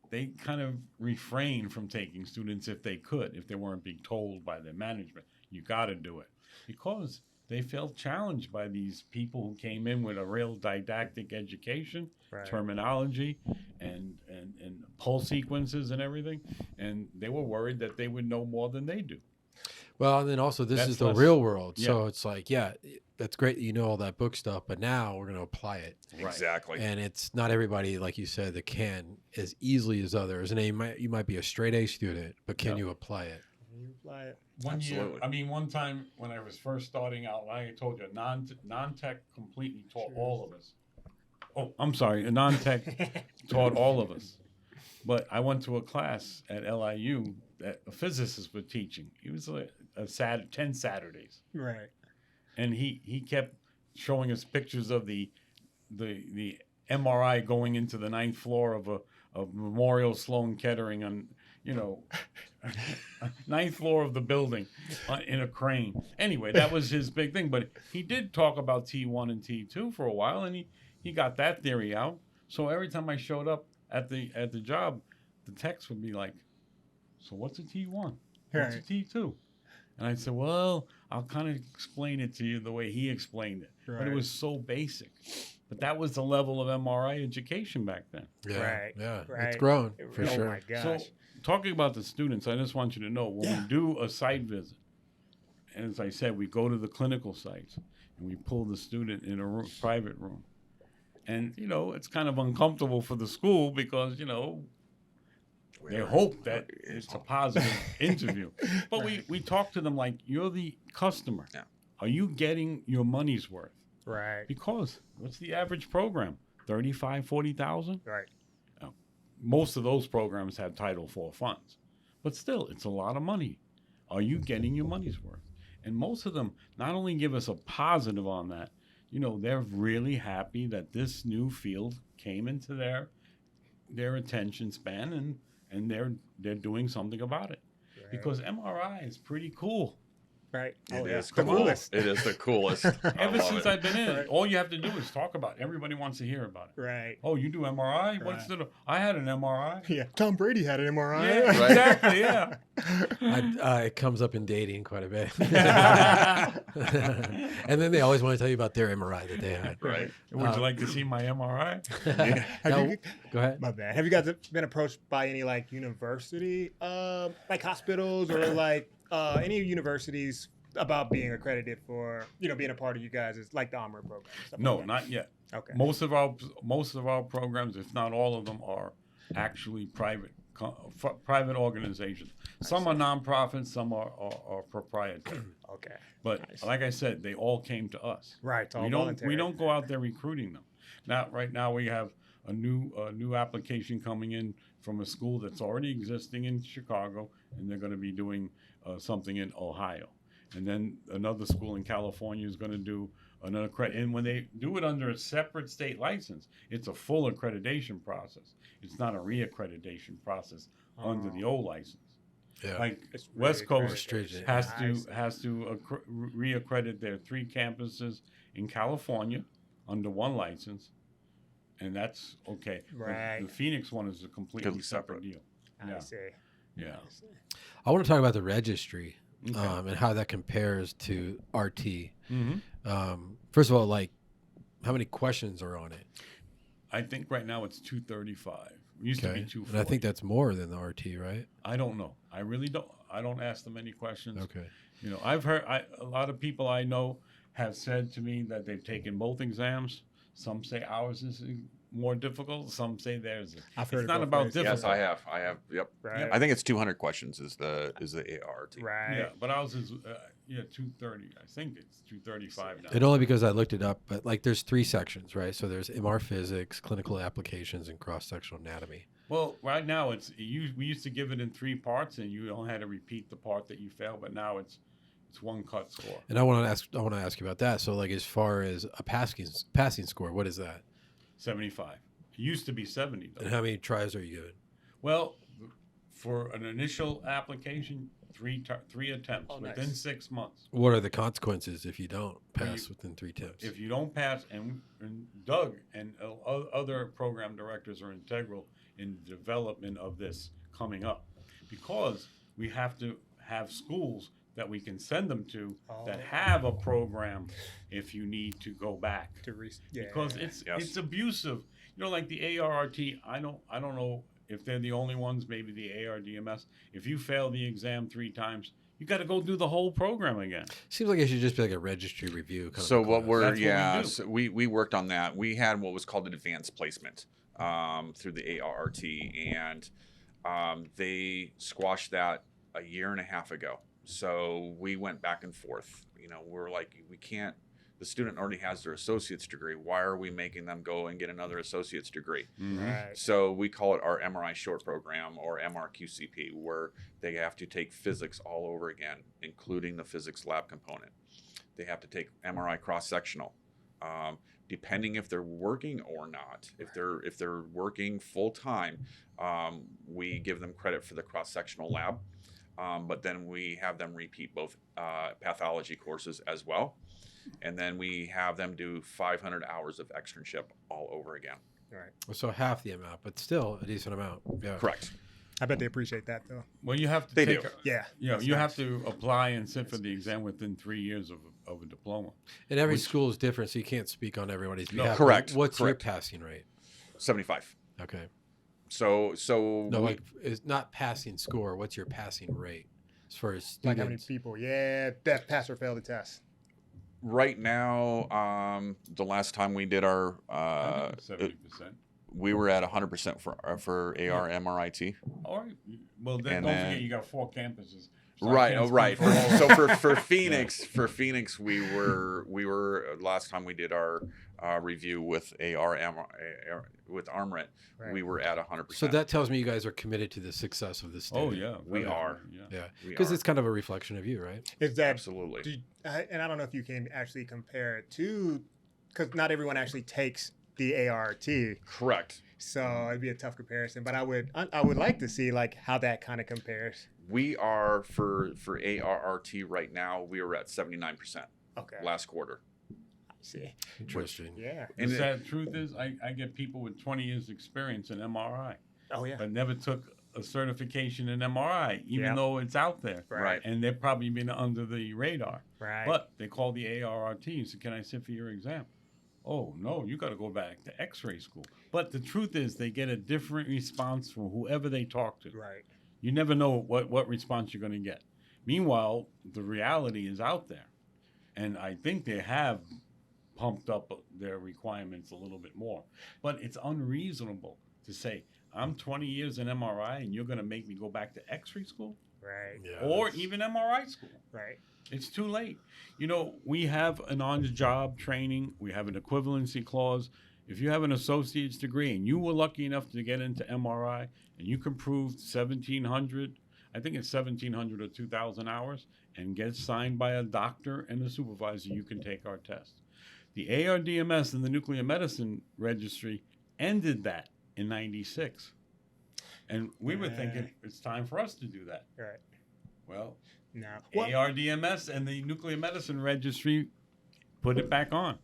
they kind of refrained from taking students if they could, if they weren't being told by their management, you got to do it, because they felt challenged by these people who came in with a real didactic education, Right. terminology, and pulse sequences and everything, and they were worried that they would know more than they do. well, and then also this That's is the less- real world. yeah. So it's like, yeah, that's great that you know all that book stuff, but now we're going to apply it. exactly. And it's not everybody, like you said, that can as easily as others. And you might be a straight A student, but can Yeah. you apply it? You apply it. One year, Absolutely. I mean, one time when I was first starting out, I told you, non-tech completely taught Sure. all of us. Oh, I'm sorry, a non-tech taught all of us. But I went to a class at LIU that a physicist was teaching. He was like 10 Saturdays. Right. And he kept showing us pictures of the MRI going into the 9th floor of Memorial Sloan Kettering on, 9th floor of the building in a crane. Anyway, that was his big thing. But he did talk about T1 and T2 for a while, and he got that theory out. So every time I showed up at the job, the techs would be like, "So what's a T1? What's a Right. T2?" And I'd say, "Well, I'll kind of explain it to you the way he explained it." But it Right. was so basic. But that was the level of MRI education back then. Yeah. Right, Yeah. It's right. grown for Oh sure. my gosh. So, talking about the students, I just want you to know when Yeah. we do a site visit, and as I said, we go to the clinical sites and we pull the student in a private room. And, it's kind of uncomfortable for the school because, they hope that it's a positive interview. But we talk to them like you're the customer. Yeah. Are you getting your money's worth? Right. Because what's the average program? 35, 40,000? Right. Most of those programs have Title IV funds. But still, it's a lot of money. Are you getting your money's worth? And most of them not only give us a positive on that, they're really happy that this new field came into their attention span and they're doing something about it. Right. Because MRI is pretty cool. Right. It is The cool. coolest. It is the coolest. I Ever love since it. I've been in, Right. all you have to do is talk about it. Everybody wants to hear about it. Right. Oh, you do MRI? What's Right. the? I had an MRI. Yeah. Tom Brady had an MRI. Yeah, Right. exactly. Yeah. It comes up in dating quite a bit. And then they always want to tell you about their MRI that they had. Right. Would you like to see my MRI? Have Now, you- go ahead. My bad. Have you guys been approached by any university, like hospitals or like any universities about being accredited for being a part of you guys' like the ARMRIT program? Stuff No, like not yet. that? Okay. Most of our programs, if not all of them, are actually private organizations. Some are nonprofits, some are proprietary. Okay. But Nice. like I said, they all came to us. Right. It's all We voluntary. don't go out there recruiting them. Right now we have a new application coming in from a school that's already existing in Chicago, and they're going to be doing something in Ohio. And then another school in California is going to do another credit. And when they do it under a separate state license, it's a full accreditation process. It's not a reaccreditation process under the old license. Yeah. Like It's West really Coast stringent. has to reaccredit their 3 campuses in California under one license, and that's okay. Right. The Phoenix one is a completely separate deal. I Yeah. see. Yeah. I see. I want to talk about the registry Okay. and how that compares to RT. Mm-hmm. First of all, like, how many questions are on it? I think right now it's 235. It used to be 240. And I think that's more than the RT, right? I don't know. I really don't. I don't ask them any questions. Okay. You know, I've heard a lot of people I know have said to me that they've taken both exams. Some say ours is more difficult. Some say theirs. I've heard It's it not both about ways. difficult. Yes, I have. Yep. Right. I think it's 200 questions is the ART. Right. Yeah, but ours is 230. I think it's 235 now. And only because I looked it up, but like there's 3 sections, right? So there's MR physics, clinical applications, and cross-sectional anatomy. Well, right now we used to give it in 3 parts, and you don't have to repeat the part that you failed. But now it's one cut score. And I want to ask you about that. So like as far as a passing score, what is that? 75. It used to be 70 though. And how many tries are you given? Well, for an initial application, 3 attempts within nice. 6 months. What are the consequences if you don't pass within 3 attempts? If you don't pass, and Doug and other program directors are integral in the development of this coming up, because we have to have schools that we can send them to that have a program if you need to go back. Because it's abusive. You know, like the ARRT, I don't know if they're the only ones, maybe the ARDMS. If you fail the exam 3 times, you got to go do the whole program again. Seems like it should just be like a registry review. So what we're That's what we do. so we worked on that. We had what was called an advanced placement through the ARRT, and they squashed that a year and a half ago. So we went back and forth. You know, we're like, we can't. The student already has their associate's degree. Why are we making them go and get another associate's degree? Mm-hmm. Right. So we call it our MRI short program, or MRQCP, where they have to take physics all over again, including the physics lab component. They have to take MRI cross-sectional, depending if they're working or not. If they're working full time, we give them credit for the cross-sectional lab, but then we have them repeat both pathology courses as well. And then we have them do 500 hours of externship all over again. Right. So half the amount, but still a decent amount. Yeah. Correct. I bet they appreciate that though. Well, you have to They take do. Yeah. you have to apply and sit for the exam within 3 years of a diploma. And every school is different, so you can't speak on everybody's No. behalf. Correct. What's Correct. your passing rate? 75. Okay. So No, like it's not passing score. What's your passing rate as far as students? Like how many people? Yeah, that pass or fail the test. right now, the last time we did our 70%. we were at 100% for ARMRIT. All right. Well, then And don't then- forget you got 4 campuses. So I Right, can't speak right. for all of them. So for Phoenix, we were last time we did our review with with ARMRIT, Right. we were at 100%. So that tells me you guys are committed to the success of the Oh student. yeah, We very are. hard, Yeah. Yeah. We Because are. it's kind of a reflection of you, right? Is that Absolutely. and I don't know if you can actually compare it to, because not everyone actually takes the ART, Correct. so it'd be a tough comparison. But I would like to see like how that kind of compares. We are for ARRT right now. We are at 79% Okay. last quarter. See. Interesting. Yeah. And The sad truth is, I get people with 20 years experience in MRI, Oh yeah. but never took a certification in MRI, even Yeah. though it's out there. Right. And they've probably been under the radar. Right. But they call the ARRT and say, "Can I sit for your exam?" Oh, no, you got to go back to x-ray school. But the truth is they get a different response from whoever they talk to. Right. You never know what response you're going to get. Meanwhile, the reality is out there. And I think they have pumped up their requirements a little bit more. But it's unreasonable to say, I'm 20 years in MRI and you're going to make me go back to x-ray school Right. Yeah. or even MRI school. Right. It's too late. You know, we have an on-the-job training. We have an equivalency clause. If you have an associate's degree and you were lucky enough to get into MRI and you can prove 1,700, I think it's 1,700 or 2,000 hours, and get signed by a doctor and a supervisor, you can take our test. The ARDMS and the Nuclear Medicine Registry ended that in 96. And we were thinking it's time for us to do that. Right. Well, No. ARDMS and the Nuclear Medicine Registry put it back on.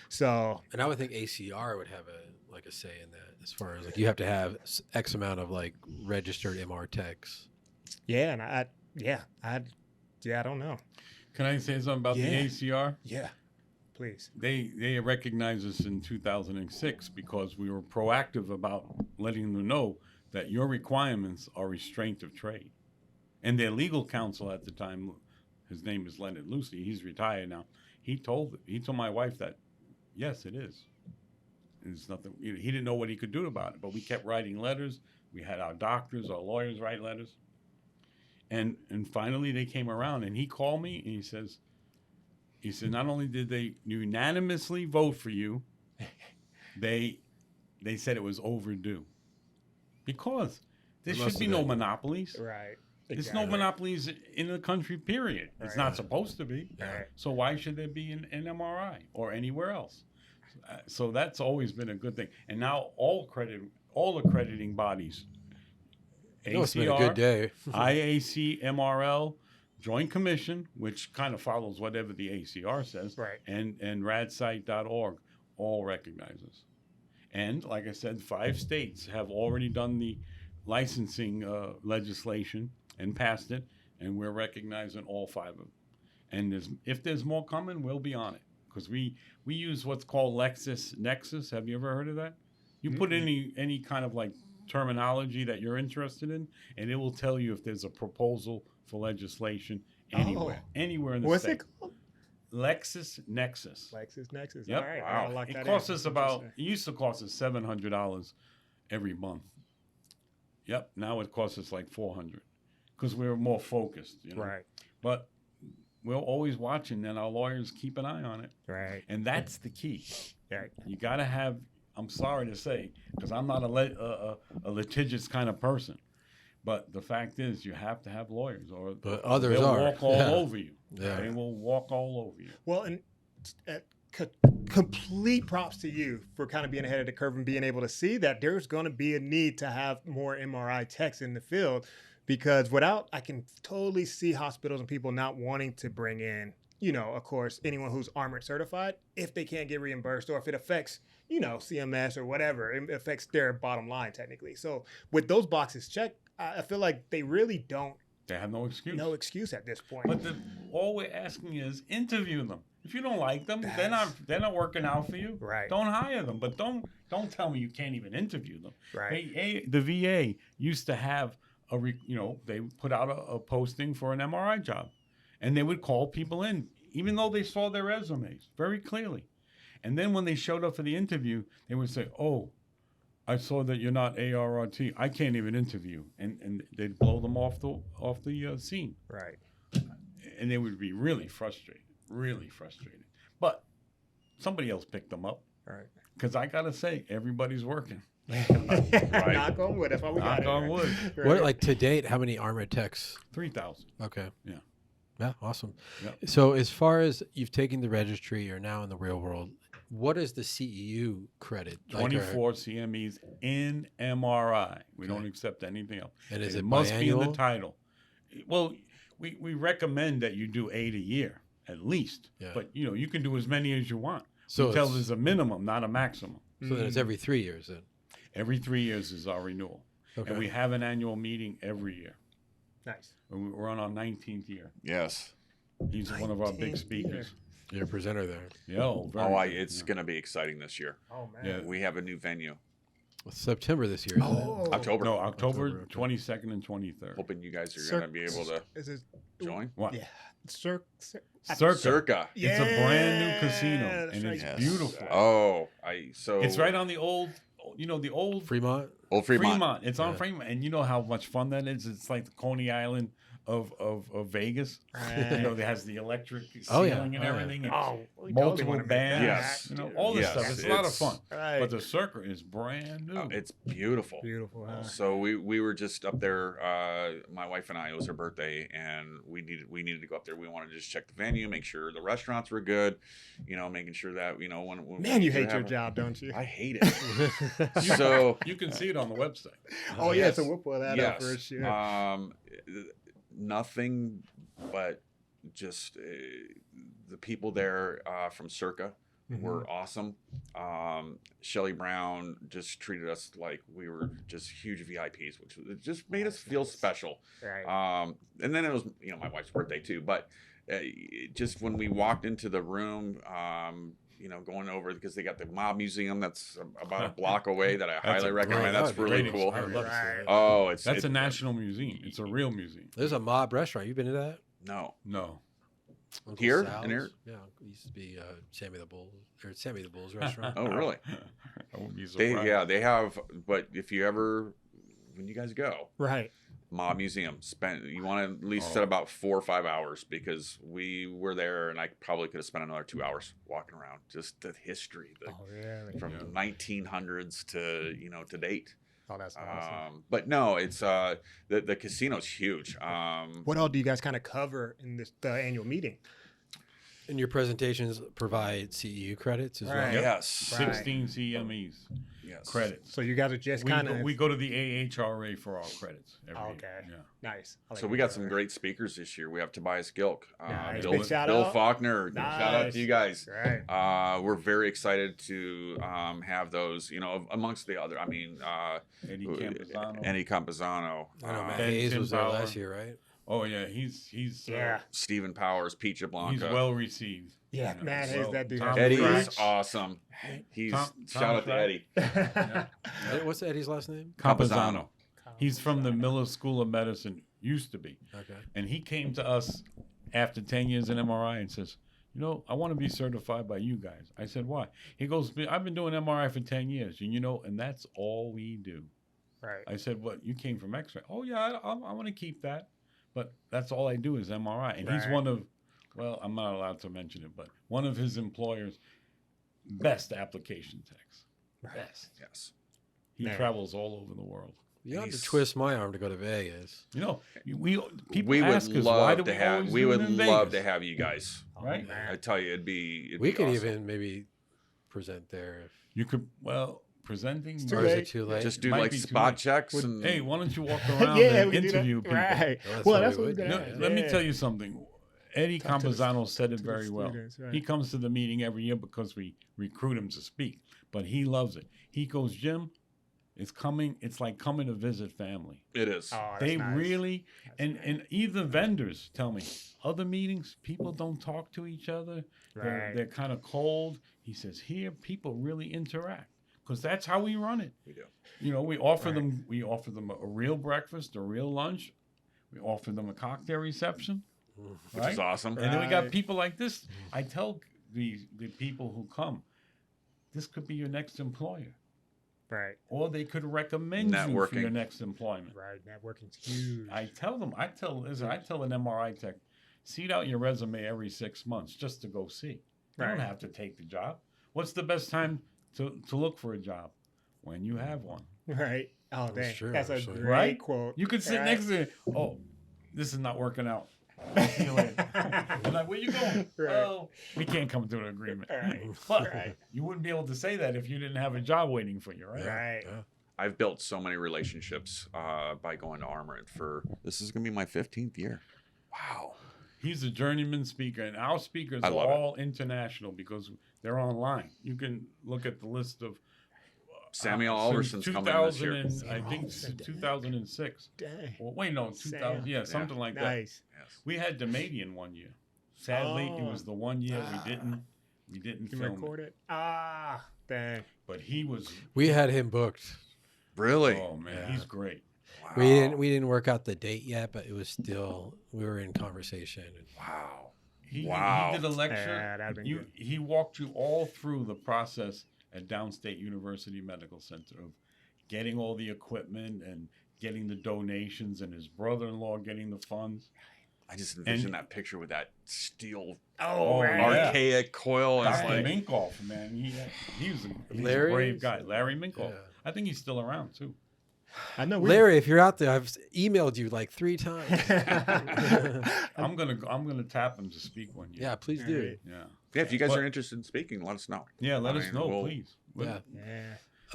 So And I would think ACR would have a say in that, as far as like you have to have X amount of like registered MR techs. yeah, and I don't know. Can I say something about the ACR? Yeah. Please. They recognized us in 2006 because we were proactive about letting them know that your requirements are restraint of trade. And their legal counsel at the time, his name is Leonard Lucy, he's retired now. He told my wife that, yes, it is. There's nothing. He didn't know what he could do about it, but we kept writing letters. We had our doctors, our lawyers write letters. And finally they came around, and he called me and he said, not only did they unanimously vote for you, they said it was overdue. Because there should be no monopolies. Right. There's no monopolies in the country, period. It's not supposed to be. Right. So why should there be an MRI or anywhere else? So that's always been a good thing. And now all accrediting bodies, It's been a good day. IAC, MRL, Joint Commission, which kind of follows whatever the ACR says, Right. and radsite.org all recognize us. And like I said, 5 states have already done the licensing legislation and passed it, and we're recognizing all 5 of them. And if there's more coming, we'll be on it, because we use what's called LexisNexis. Have you ever heard of that? You put any kind of like terminology that you're interested in, and it will tell you if there's a proposal for legislation anywhere in the What's state. it called? LexisNexis. LexisNexis. Yep. All right. Wow. I'll lock that It in. costs us That's about. interesting. It used to cost us $700 every month. Yep. Now it costs us like $400 because we're more focused. Right. But we're always watching, and our lawyers keep an eye on it. Right. And that's the key. Right. You got to have. I'm sorry to say, because I'm not a litigious kind of person, but the fact is, you have to have lawyers, or But others they'll are. walk all over you. Yeah. They will walk all over you. Well, and complete props to you for kind of being ahead of the curve and being able to see that there's going to be a need to have more MRI techs in the field, because I can totally see hospitals and people not wanting to bring in, of course, anyone who's ARMRIT certified if they can't get reimbursed, or if it affects, CMS or whatever, it affects their bottom line technically. So with those boxes checked, I feel like they really don't. They have no excuse. No excuse at this point. But all we're asking is interview them. If you don't like them, they're not working out for you. Right. Don't hire them. But don't tell me you can't even interview them. Right. The VA used to have they put out a posting for an MRI job, and they would call people in, even though they saw their resumes very clearly. And then when they showed up for the interview, they would say, "Oh, I saw that you're not ARRT. I can't even interview," and they'd blow them off the scene. Right. And they would be really frustrated. But somebody else picked them up. Right. Because I got to say, everybody's working. Right. Knock on wood. That's why we got it. Knock on right? wood. Right. What, like to date, how many ARMRIT techs? 3,000. Okay. Yeah. Yeah, awesome. Yep. So as far as you've taken the registry, you're now in the real world, what is the CEU credit? 24 CMEs in MRI. We Okay. don't accept anything else. And is it it must be in the biannual? title. Well, we recommend that you do 8 a year at least. Yeah. But you can do as many as you want. So We tell it's- there's a minimum, not a maximum. So then it's every 3 years then. Every 3 years is our renewal. Okay. And we have an annual meeting every year. Nice. And we're on our 19th year. Yes. He's one of our big 19th speakers. You're a presenter there. Yeah, It's going to be exciting this year. Oh man. Yeah. We have a new venue. It's September this year. Isn't it? October. No, October October, okay. 22nd and 23rd. Hoping you guys are going to be able to Is it? join. What? Yeah. Circa. Circa. It's a brand new Yeah, casino, that's and right. it's Yes. beautiful. Oh, It's right on the old, the old Fremont. Old Fremont. It's on Yeah. Fremont, and you know how much fun that is. It's like the Coney Island of Vegas. Right. You know, that has the electric Oh, ceiling yeah. and Oh, yeah. everything. And Oh, we totally multiple wanna make bands. Yes. You know, all this Yes. stuff. It's a lot of It's- fun. Right. But the circuit is brand new. It's beautiful. Beautiful, huh? So we were just up there. My wife and I. It was her birthday, and we needed to go up there. We wanted to just check the venue, make sure the restaurants were good. You know, making sure that when Man, you we hate your have- job, don't you? I hate it. So You can see it on the website. Oh, yeah, yes. so we'll pull that up for yes, sure. nothing but just the people there from Circa Mm-hmm. were awesome. Shelley Brown just treated us like we were just huge VIPs, which it just made us feel special. Right. And then it was my wife's birthday too, but just when we walked into the room, going over because they got the Mob Museum that's about a block away that I highly a recommend. great- That's that'd be really great cool. I would love to see Right. that. Oh, That's a national museum. It's a real museum. There's a mob restaurant. You been to that? no. No. Uncle Here in Sal's? here? Yeah, it used to be Sammy the Bull's restaurant. Oh, really? I wouldn't be surprised. They have. But if you ever, when you guys go, Right. Mob Museum, you want to at least Oh. set about 4 or 5 hours because we were there and I probably could have spent another 2 hours walking around. Just the history, Oh, really? from Yeah. 1900s to to date. Oh, that's awesome. But no, it's the casino's huge. What all do you guys kind of cover in the annual meeting? And your presentations provide CEU credits as Right. well. Yes, Right. 16 CMEs yes, credits. So you guys are just We kind go, of we go to the AHRA for our credits every Okay. year. nice. I like So we that. got some great speakers this year. We have Tobias Gilk, Nice. Bill, Big shout Bill out. Faulkner. Shout out Nice. to you guys. Right. We're very excited to have those. Amongst the other. I mean, Eddie Campuzano. Eddie Campuzano, I know Matt Ben Hayes was there Timpower. last year, right? Oh yeah, he's Yeah. Stephen Powers, Peach Blanca. he's well received. Yeah, You know, man, so that dude. Tom has Eddie Frack. is awesome. He's Tom shout out to Frack. Eddie. What's Eddie's last name? Campuzano. He's from the Miller School of Medicine. Used to be. Okay. And he came to us after 10 years in MRI and says, I want to be certified by you guys. I said, why? He goes, I've been doing MRI for 10 years, and that's all we do. Right. I said, what? You came from X-ray? Oh, yeah, I want to keep that. But that's all I do is MRI. And he's Right. one of, I'm not allowed to mention it, but one of his employers' best application techs. Right. Best. Yes. He Man. travels all over the world. You have to He's- twist my arm to go to Vegas. People We would ask us, why do love to we have. always We do it would in love Vegas? to have you guys. Oh, Right. I man. tell you, it'd be. We could awesome. even maybe present there. You could, presenting. Too Or is late. it too late? Just do Might like be too spot late. checks Would- and Hey, why don't you walk around Yeah, and we do that. interview people? Right. That's Well, what that's we what would we're do. gonna No, have. let me Yeah. tell you something. Eddie Talk to the- Campuzano said it to the very well. students, right. He comes to the meeting every year because we recruit him to speak, but he loves it. He goes, Jim, it's like coming to visit family. it is. Oh, that's They nice. really, That's and nice. and even vendors tell me, other meetings, people don't talk to each other. Right. They're kind of cold. He says, here, people really interact because that's how we run it. We do. We offer Right. them a real breakfast, a real lunch. We offer them a cocktail reception. Which is awesome. And then we got Right. people like this. I tell the people who come, this could be your next employer. Right. Or they could recommend you for Networking. your next employment. Right. Networking's huge. I tell an MRI tech, seed out your resume every 6 months just to go see. You Right. don't have to take the job. What's the best time to look for a job? When you have one. Right. Oh, That's dang. true, That's a actually. great Right? quote. You could sit Right. next to it. Oh, this is not working out. I'll see you later. I'm like, where you going? Right. Oh, we can't come to an agreement. Right. But Right. you wouldn't be able to say that if you didn't have a job waiting for you, right? Right. Yeah. I've built so many relationships by going to ARMRIT this is going to be my 15th year. Wow. He's a journeyman speaker, and our speakers I are love it. all international because they're online. You can look at the list of Samuel since Alderson's coming this year. I think Alderson, dang. 2006. Dang. Well, wait, no, 2000. Sam. Yeah, something like that. Nice. Yes. We had Damadian one year. Sadly, it Oh. was the one year Ah. we didn't You film it. recorded? Ah, dang. But he was. We had him booked. Really? Oh man, Yeah. he's great. Wow. We didn't work out the date yet, but it was still we were in conversation. Wow. He Wow. did a lecture. Yeah, that'd been good. He walked you all through the process at Downstate University Medical Center of getting all the equipment and getting the donations and his brother-in-law getting the funds. I just envision that picture with that steel right. archaic coil. And it's Dr. like, Minkoff, man, he's a Larry? brave guy. Larry Minkoff. Yeah. I think he's still around too. I know. Larry, if you're out there, I've emailed you like 3 times. I'm gonna tap him to speak one year. Yeah, please do. Yeah. yeah, if you guys But- are interested in speaking, let us know. Yeah, let I us mean, know, we'll- please. Yeah.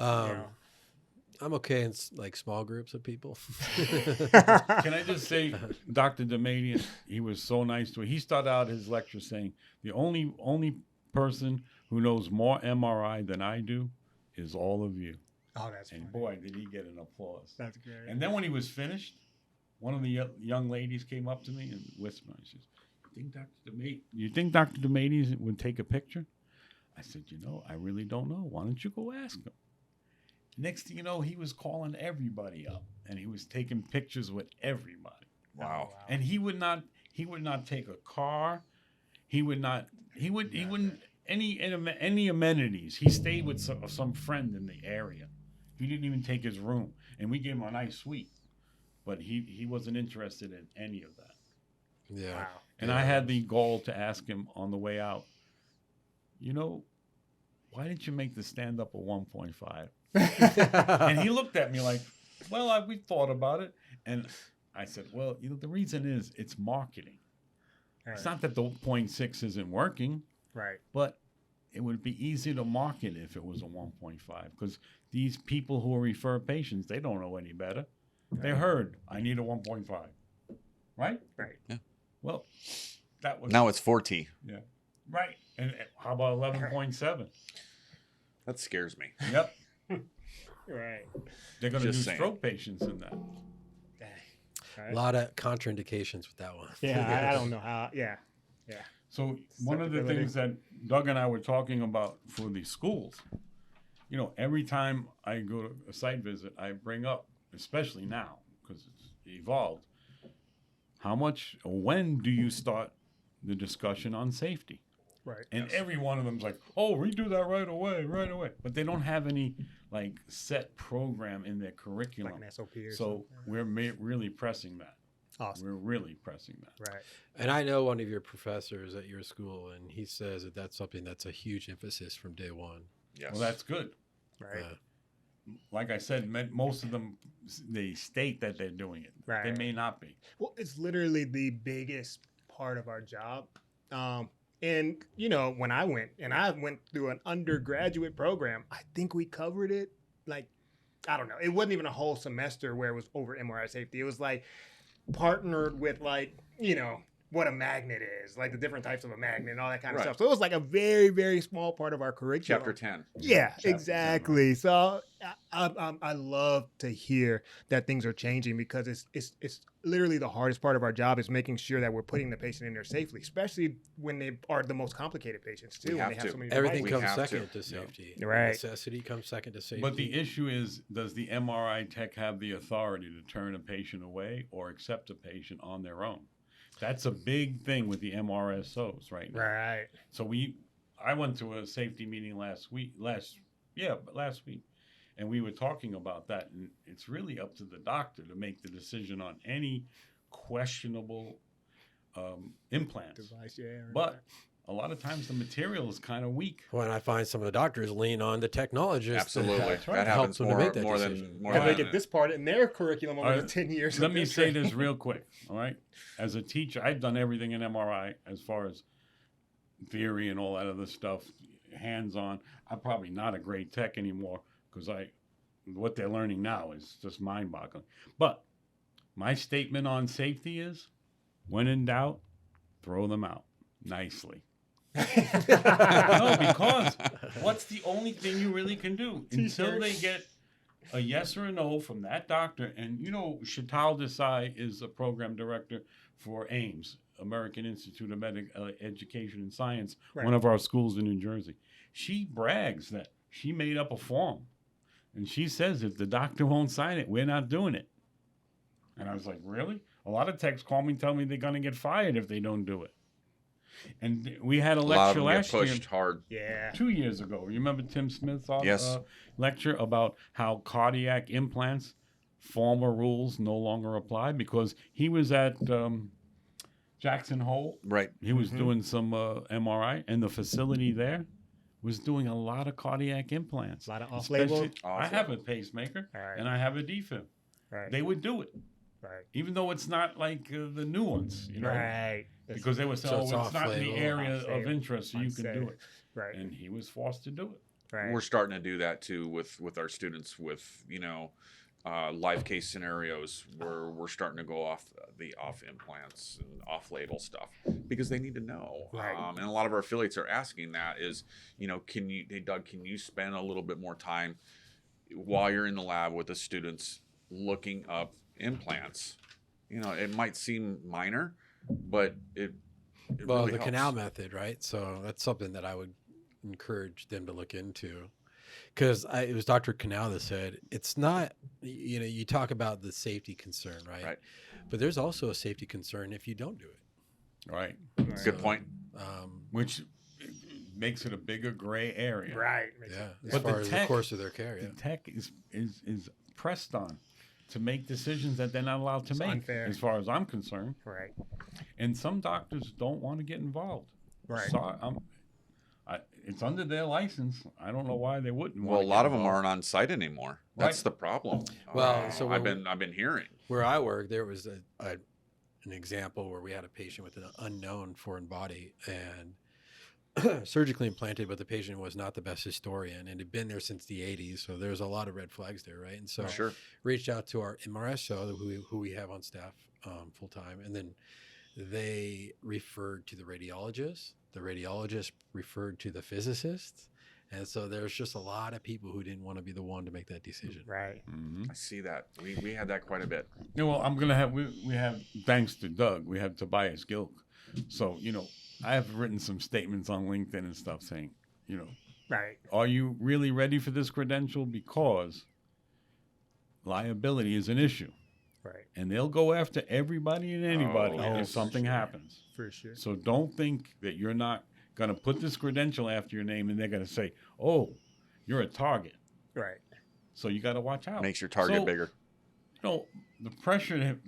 Yeah. I'm okay in like small groups of people. Can I just say, Dr. Damadian, he was so nice to me. He started out his lecture saying, the only person who knows more MRI than I do is all of you. Oh, that's And funny. boy, did he get an applause. That's great. And then when he was finished, one of the young ladies came up to me and whispered, she says, you think Dr. Damadian would take a picture? I said, I really don't know. Why don't you go ask him? Next thing you know, he was calling everybody up, and he was taking pictures with everybody. Wow. And he would not take a car. He wouldn't any amenities. He stayed with some friend in the area. He didn't even take his room, and we gave him a nice suite. But he wasn't interested in any of that. Yeah. Wow. And I had the goal to ask him on the way out, why didn't you make the stand-up a 1.5? And he looked at me like, well, we thought about it. And I said, well, the reason is it's marketing. It's not that the 0.6 isn't working, Right. but it would be easy to market if it was a 1.5, because these people who refer patients, they don't know any better. They heard, I need a 1.5, right? Right. Yeah. Well, that was... Now it's 4T. Yeah. Right. And how about 11.7? That scares me. Yep. Right. They're going to do Just saying. stroke patients in that. Dang. A Right. lot of contraindications with that one. Yeah, I don't know how. Yeah. So one of the things that Doug and I were talking about for the schools, every time I go to a site visit, I bring up, especially now, because it's evolved, when do you start the discussion on safety? Right. And every one of them's like, oh, we do that right away. But they don't have any set program in their curriculum. Like an SOP or So something. we're really pressing that. Awesome. We're really pressing that. Right. And I know one of your professors at your school, and he says that that's something that's a huge emphasis from day one. Yes. Well, that's good. Right. Like I said, most of them, they state that they're doing it. Right. They may not be. Well, it's literally the biggest part of our job. And when I went through an undergraduate program, I think we covered it. Like, I don't know. It wasn't even a whole semester where it was over MRI safety. It was like partnered with what a magnet is, like the different types of a magnet and all that kind of Right. stuff. So it was like a very, very small part of our curriculum. Chapter 10. Yeah, Chapter 10, exactly. So I love to hear that things are changing, because it's literally the hardest part of our job is making sure that we're putting the patient in there safely, especially when they are the most complicated patients too. We When have they have to. so many Everything We devices. comes have second to to. safety. Right. Necessity comes second to safety. But the issue is, does the MRI tech have the authority to turn a patient away or accept a patient on their own? That's a big thing with the MRSOs right now. Right. So I went to a safety meeting last week, and we were talking about that. And it's really up to the doctor to make the decision on any questionable implants. Device, yeah. But a lot of times the material is kind of weak. when I find some of the doctors lean on the technologists, Absolutely. That's right. That Helps happens them to more, make that more decision. than more Because than they get this part in their curriculum over All the right. 10 years. Let of me their say training. this real quick, all right? As a teacher, I've done everything in MRI as far as theory and all that other stuff, hands-on. I'm probably not a great tech anymore, because what they're learning now is just mind-boggling. But my statement on safety is, when in doubt, throw them out nicely. No, because what's the only thing you really can do until they get a yes or a no from that doctor? And Shatal Desai is a program director for AIMS, American Institute of Medical Education and Science, Right. one of our schools in New Jersey. She brags that she made up a form, and she says if the doctor won't sign it, we're not doing it. And I was like, really? A lot of techs call me, tell me they're going to get fired if they don't do it. And we had a a lot lecture of them get last year, pushed hard. Yeah. 2 years ago. You remember Tim Smith's Yes. lecture about how cardiac implants former rules no longer apply because he was at Jackson Hole. Right. He was doing some MRI, and the facility there was doing a lot of cardiac implants. A lot of off-label. Especially- I have a pacemaker, All right. and I have a defib. Right. They would do it, Right. even though it's not like the new ones, you know, Right. because they were saying, So oh, it's it's not in the off-label. area of Off-label. interest, so you can do it. Right. And he was forced to do it. Right. We're starting to do that too with our students with, live case scenarios where we're starting to go off implants and off label stuff because they need to know. Right. And a lot of our affiliates are asking that is, hey Doug, can you spend a little bit more time while you're in the lab with the students looking up implants? It might seem minor, but it Well, really the helps. canal method, right? So that's something that I would encourage them to look into. Because it was Dr. Canal that said, it's not, you talk about the safety concern, right? Right. But there's also a safety concern if you don't do it. Right. Good point. Which makes it a bigger gray area. Right. Yeah, as But the far as the tech- course of their care, yeah. The tech is pressed on to make decisions that they're not allowed to It's make, unfair. as far as I'm concerned. Right. And some doctors don't want to get involved. Right. So it's under their license. I don't know why they wouldn't. Well, a wanna lot get of them involved. aren't on site anymore. That's Right. the problem. Well, so I've been hearing. Where I work, there was an example where we had a patient with an unknown foreign body and surgically implanted, but the patient was not the best historian and had been there since the 80s. So there's a lot of red flags there, right? And so Sure. reached out to our MRSO, who we have on staff full time, and then they referred to the radiologist. The radiologist referred to the physicist. And so there's just a lot of people who didn't want to be the one to make that decision. Right. Mhm. I see that. We had that quite a bit. Yeah, well, I'm gonna have we have thanks to Doug, we have Tobias Gilk. So I have written some statements on LinkedIn and stuff saying, Right. are you really ready for this credential? Because liability is an issue, Right. and they'll go after everybody and anybody Oh, if something happens. For sure. So don't think that you're not gonna put this credential after your name, and they're gonna say, "Oh, you're a target." Right. So you got to watch out. Makes your target So, bigger. The pressure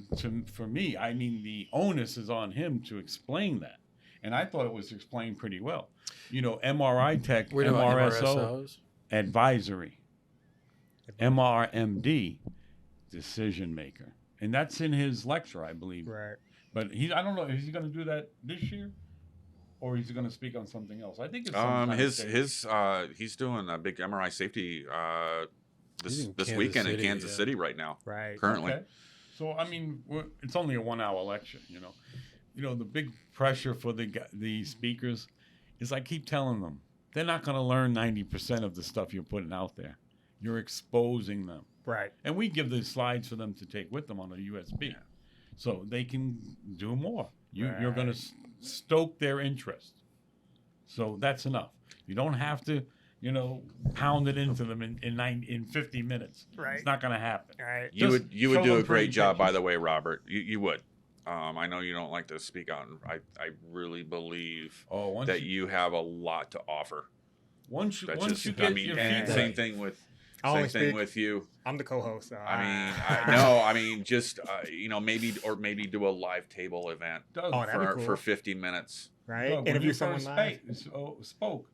for me, I mean, the onus is on him to explain that. And I thought it was explained pretty well. MRI tech, We're talking about MRSO, MRSOs. advisory, MRMD, decision maker. And that's in his lecture, I believe. Right. But I don't know, is he going to do that this year? Or is he going to speak on something else? I think it's He's doing a big MRI safety He's in this Kansas weekend in City, Kansas yeah. City right now. Right. Currently. Okay. So I mean, it's only a 1 hour lecture. The big pressure for the speakers is I keep telling them they're not going to learn 90% of the stuff you're putting out there. You're exposing them, Right. and we give the slides for them to take with them on a USB, so they can do more. You're going to stoke their interest. So that's enough. You don't have to, pound it into them in 50 minutes. Right. It's not going to happen. Right. You Just would do show a them great pretty job, by pictures. the way, Robert. You would. I know you don't like to speak on. I really believe Oh, that you have a lot to offer. once That's you just. get I mean, your and feet same wet, thing with. I Same always thing speak- with you. I'm the co-host. So I mean, just maybe do a live table event Doug, Oh, that'd be cool. for 50 minutes. right. Doug, when Interview you someone first live. spoke.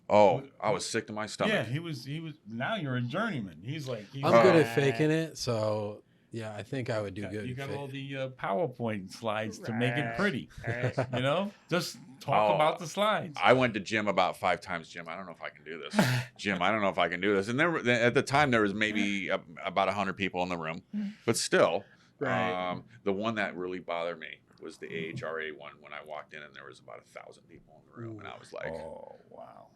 Oh, I was sick to my stomach. Yeah, he was. Now you're a journeyman. He's like. I'm good at faking it, so yeah, I think I would do good. You at got fake- all the PowerPoint slides to make it Right. pretty. Right. Just talk Oh, about the slides. I went to gym about 5 times. Jim, I don't know if I can do this. Jim, I don't know if I can do this. And at the time, there was maybe about 100 people in the room, but still, Right. the one that really bothered me was the AHRA one when I walked in and there was about 1,000 people in the room, and I was like, Oh wow.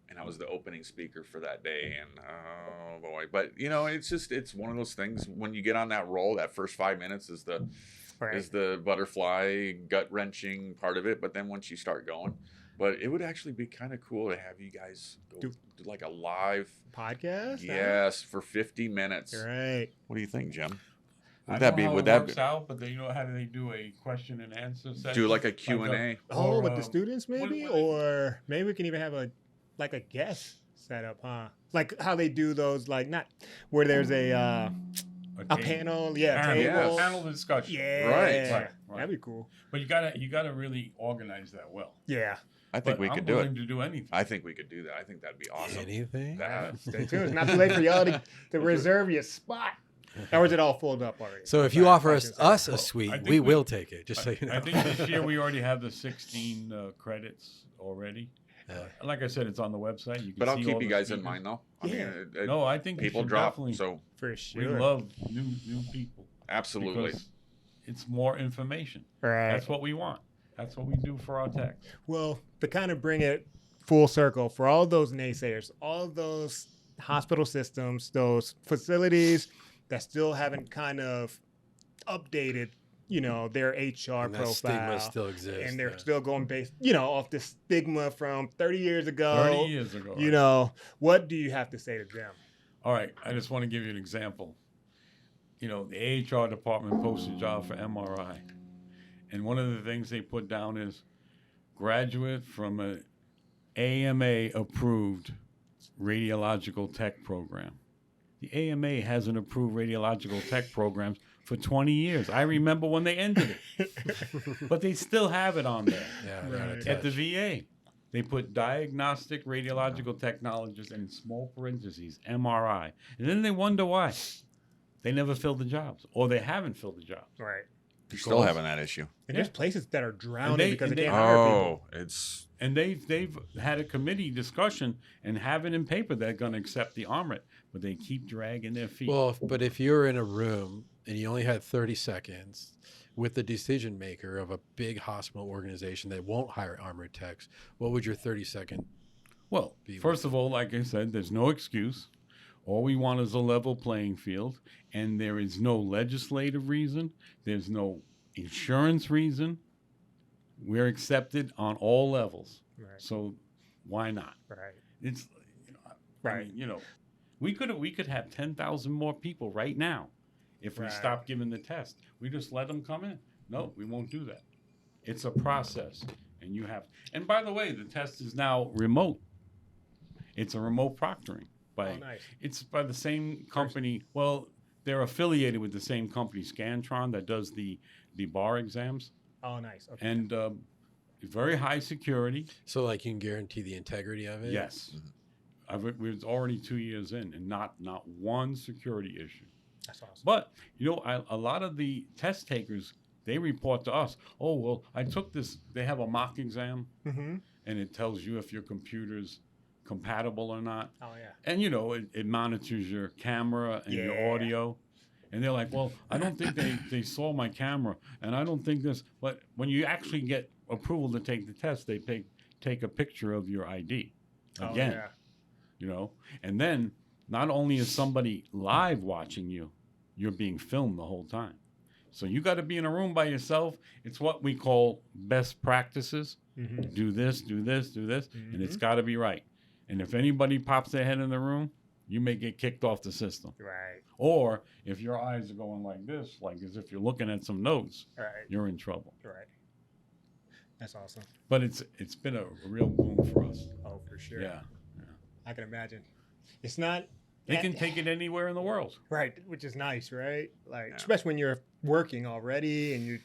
and I was the opening speaker for that day, and oh boy, but it's one of those things when you get on that roll, that first 5 minutes is the butterfly gut wrenching part of it, but then once you start going, but it would actually be kind of cool to have you guys go do like a live Podcast. yes for 50 minutes. Right. What do you think, Jim? I Would that know be how would it that works be, out, but how do they do a question and answer session? do like a Q&A? Oh, Or, with the students maybe, what- or maybe we can even have a guest set up, huh? Like how they do those, like not where there's a A panel, yeah, table. panel discussion. Yeah, Right. That'd be cool. But you gotta really organize that well. Yeah. I think But we I'm could do it. willing to do anything. I think we could do that. I think that'd be awesome. Anything? Stay tuned. It's not too late for y'all to reserve your spot. Or is it all filled up already? So if you offer us I a suite, think we will take it. Just so you know. I think this year we already have the 16 credits already. Yeah. Like I said, it's on the website. You can But I'll see keep all you the guys in speakers. mind, though. Yeah. No, I think you people should drop. definitely. So For We sure. love new people. absolutely. Because it's more information. Right. That's what we want. That's what we do for our tech. Well, to kind of bring it full circle, for all those naysayers, all those hospital systems, those facilities that still haven't kind of updated, their HR And that profile. stigma still exists. And they're yeah. still going based, off this stigma from 30 years ago. 30 years ago. What do you have to say to them? All right. I just want to give you an example. The HR department posted a job for MRI. And one of the things they put down is graduate from a AMA approved radiological tech program. The AMA hasn't approved radiological tech programs for 20 years. I remember when they ended it. But they still have it on there. Yeah, Right. right. At the VA, they put diagnostic radiological technologist and in small parentheses, MRI. And then they wonder why. They never filled the jobs, or they haven't filled the jobs. Right. You're still having that issue. And there's places that are drowning they- because and they they- can't hire people. Oh, it's And they've had a committee discussion and have it in paper they're going to accept the ARMRIT, but they keep dragging their feet. Well, but if you're in a room and you only had 30 seconds with the decision maker of a big hospital organization that won't hire armored techs, what would your 30-second? Well, be first of all, like I said, there's no excuse. All we want is a level playing field, and there is no legislative reason. There's no insurance reason. We're accepted on all levels. Right. So why not? Right. It's Right. we could have 10,000 more people right now if we Right. stop giving the test. We just let them come in. No, we won't do that. It's a process, and you have. And by the way, the test is now remote. It's a remote proctoring by. Oh, nice. It's by the same company. Well, they're affiliated with the same company, Scantron, that does the bar exams, Oh, nice. Okay. and very high security. So like you can guarantee the integrity of it? Yes. We're already 2 years in, and not one security issue. That's awesome. But a lot of the test takers, they report to us, oh well, I took this. They have a mock exam, Mm-hmm. and it tells you if your computer's compatible or not, Oh, yeah. and it monitors your camera and your Yeah. audio. And they're like, well, I don't think they saw my camera, and I don't think this. But when you actually get approval to take the test, they take a picture of your ID again. Oh, yeah. And then not only is somebody live watching you, you're being filmed the whole time. So you got to be in a room by yourself. It's what we call best practices. Mm-hmm. Do this, do this, do this, and it's got to be right. And if anybody pops their head in the room, you may get kicked off the system. Right. Or if your eyes are going like this, like as if you're looking at some notes, Right. you're in trouble. Right. That's awesome. But it's been a real boom for us. Oh, for sure. Yeah. I can imagine. It's not. They can take it anywhere in the world. Right, which is nice, right? Like, Yeah. especially when you're working already and you're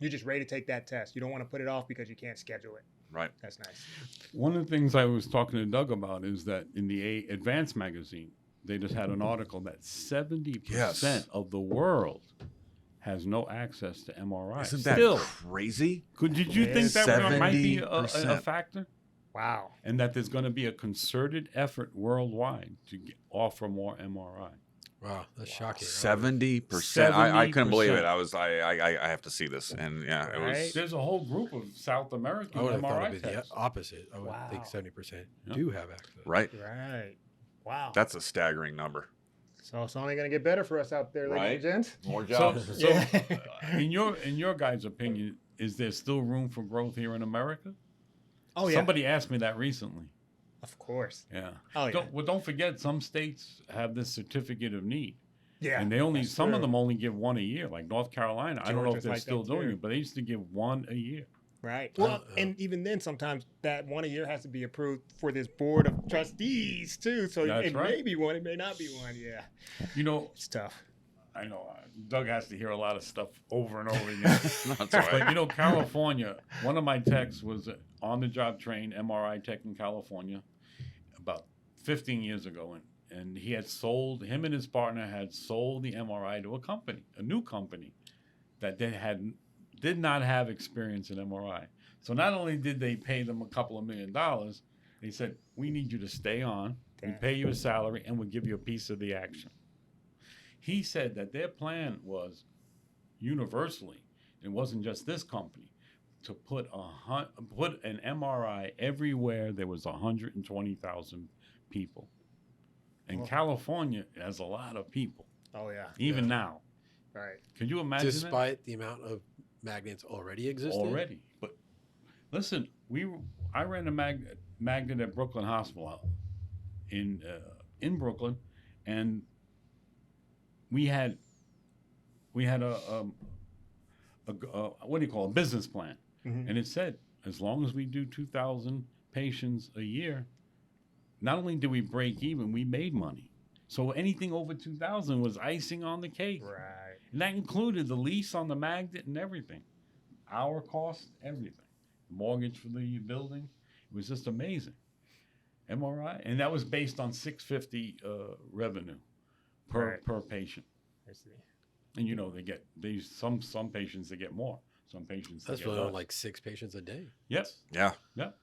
just ready to take that test. You don't want to put it off because you can't schedule it. right. That's nice. One of the things I was talking to Doug about is that in the Advanced magazine, they just had an article that 70% Yes. of the world has no access to MRI. Isn't that Still, crazy? did you It think is that might be a 70%. factor? Wow. And that there's going to be a concerted effort worldwide to offer more MRI. Wow, that's shocking. 70%. I couldn't believe it. 70%. I have to see this, and yeah, it was. Right. There's a whole group of South American I would have thought MRI it'd be the techs. opposite. I would Wow. think 70% Yeah. do have access. Right. Right. Wow. That's a staggering number. So it's only going to get better for us out there, ladies and gents. More So, jobs. so Yeah. in your guys' opinion, is there still room for growth here in America? Oh, yeah. Somebody asked me that recently. Of course. Yeah. Oh, yeah. Don't forget, some states have this certificate of need, Yeah. and they only that's some true. of them only give one a year. Like North Carolina, I don't know if Georgia's they're like still that, doing too. it, but they used to give one a year. Right. Well, and even then, sometimes that one a year has to be approved for this board of trustees too. So That's it right. may be one, it may not be one. Yeah. You know, It's tough. I know Doug has to hear a lot of stuff over and over again. That's all But right. you know, California, one of my techs was on the job trained MRI tech in California about 15 years ago. And he had him and his partner had sold the MRI to a new company that did not have experience in MRI. So not only did they pay them a couple of $1 million, they said, we need you to stay on, we pay you a salary, and we'll give you a piece of the action. He said that their plan was universally, it wasn't just this company, to put an MRI everywhere there was 120,000 people. And California has a lot of people, Oh yeah. even now. Right. Could you imagine that? Despite the amount of magnets already existing. Already. But listen, I ran a magnet at Brooklyn Hospital in Brooklyn, and we had a what do you call it, a business plan, and it said as long as we do 2,000 patients a year, not only did we break even, we made money. So anything over 2,000 was icing on the cake, Right. and that included the lease on the magnet and everything, our cost, everything, mortgage for the building. It was just amazing. MRI, and that was based on $650 revenue per patient. I see. And you know they get some patients they get more. Some patients they That's get really less. only like 6 patients a day. Yep. Yeah. Yep.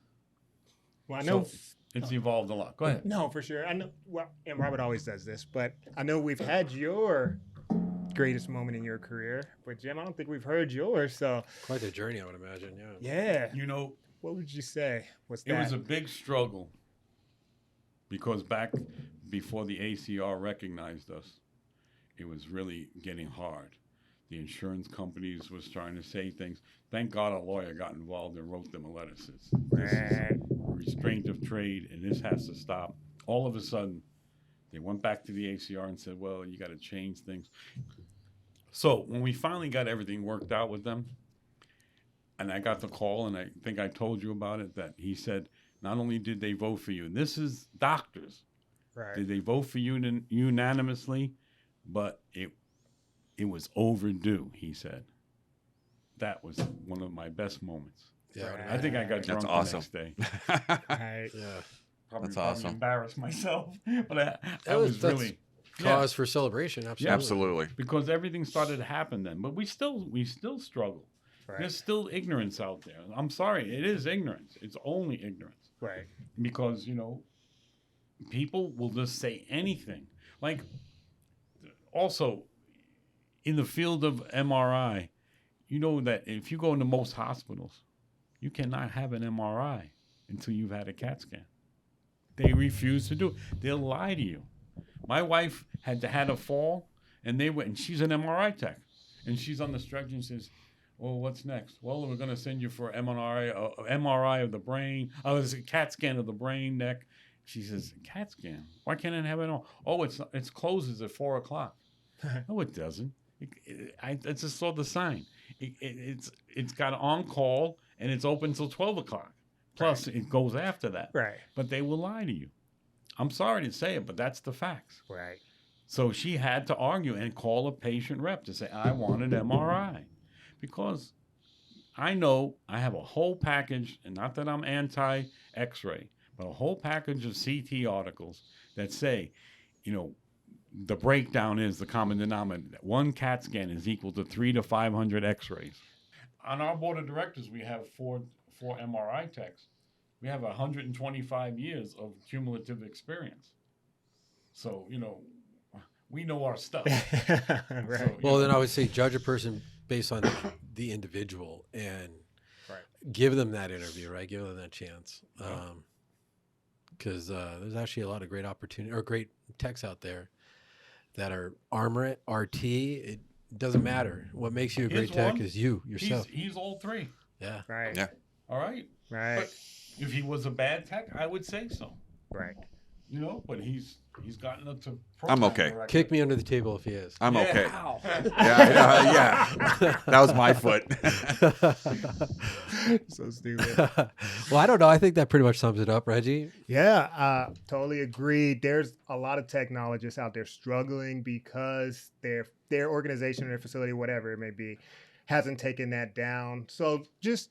Well, I know. So it's evolved a lot. Go ahead. No, for sure. I know. Well, and Robert always does this, but I know we've had your greatest moment in your career, but Jim, I don't think we've heard yours. So Quite the journey, I would imagine. Yeah. yeah, You know, what would you say? What's it that? was a big struggle because back before the ACR recognized us, it was really getting hard. The insurance companies was trying to say things. Thank God a lawyer got involved and wrote them a letter. Says this is restraint of trade and this has to stop. All of a sudden, they went back to the ACR and said, well, you got to change things. So when we finally got everything worked out with them, and I got the call, and I think I told you about it, that he said, not only did they vote for you, and this is doctors, Right. did they vote for you unanimously, but it was overdue, he said. That was one of my best moments. Yeah. Right. I think I got drunk That's awesome. the next day. Right. Yeah. That's awesome. Embarrassed myself, but I That's was really Cause for celebration. Absolutely. Absolutely. because everything started to happen then. But we still struggle. Right. There's still ignorance out there. I'm sorry, it is ignorance. It's only ignorance Right. because people will just say anything. Like also in the field of MRI, you know that if you go into most hospitals, you cannot have an MRI until you've had a CAT scan. They refuse to do it. They'll lie to you. My wife had a fall, and she's an MRI tech, and she's on the stretcher and says, "Well, what's next? Well, we're going to send you for MRI of the brain. Oh, it's a CAT scan of the brain, neck." She says, "CAT scan? Why can't I have it all?" "Oh, it's closes at 4:00. No, it doesn't. I just saw the sign. It's got on call and it's open till 12:00. Plus, it goes after that. Right. But they will lie to you. I'm sorry to say it, but that's the facts. Right. So she had to argue and call a patient rep to say, "I want an MRI," because I know I have a whole package, and not that I'm anti-X-ray, but a whole package of CT articles that say, the breakdown is the common denominator. That one CAT scan is equal to 300 to 500 X-rays. On our board of directors, we have four MRI techs. We have 125 years of cumulative experience. So, we know our stuff. Right. So, Well, then I would say judge a person based on the individual and Right. give them that interview, right? Give them that chance. Because there's actually a lot of great opportunity or great techs out there that are ARMRIT, RT. It doesn't matter. What makes you a great Here's tech one. is yourself. He's all three. Yeah. Right. Yeah. All right. Right. But if he was a bad tech, I would say so. Right. You know, but he's gotten up to. I'm okay. program Kick me under the table if he is. I'm okay. Ow. Yeah. That was my foot. So stupid. Well, I don't know. I think that pretty much sums it up, Reggie. Yeah, totally agree. There's a lot of technologists out there struggling because their organization or their facility, whatever it may be, hasn't taken that down. So just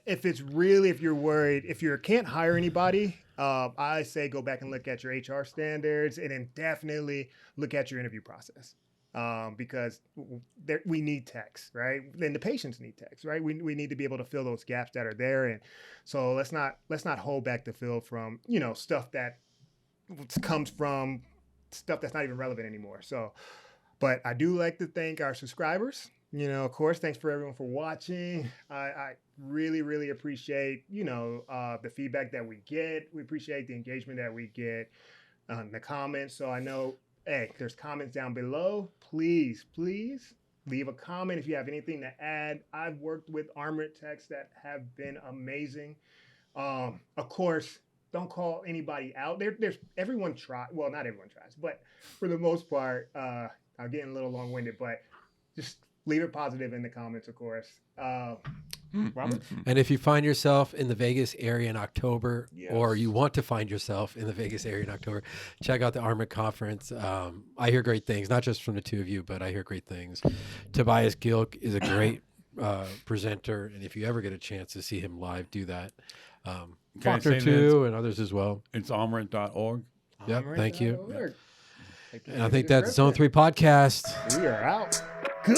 if you're worried, if you can't hire anybody, I say go back and look at your HR standards and then definitely look at your interview process. Because we need techs, right? Then the patients need techs, right? We need to be able to fill those gaps that are there, and so let's not hold back the field from stuff that comes from stuff that's not even relevant anymore. So, but I do like to thank our subscribers. Of course, thanks for everyone for watching. I really, really appreciate the feedback that we get. We appreciate the engagement that we get in the comments. So I know. Hey, there's comments down below. Please leave a comment if you have anything to add. I've worked with ARMRIT techs that have been amazing. Of course, don't call anybody out. There's everyone try. Well, not everyone tries, but for the most part, I'm getting a little long-winded, but just leave it positive in the comments, of course. Robert? And if you find yourself in the Vegas area in October, Yes. or you want to find yourself in the Vegas area in October, check out the ARMRIT conference. I hear great things, not just from the two of you, but I hear great things. Tobias Gilk is a great presenter, and if you ever get a chance to see him live, do that. Can I Proctor say too, and others as well. It's armrit.org. Yep, thank you. ARMRIT.org. And I think that's Zone 3 Podcast. We are out. Good.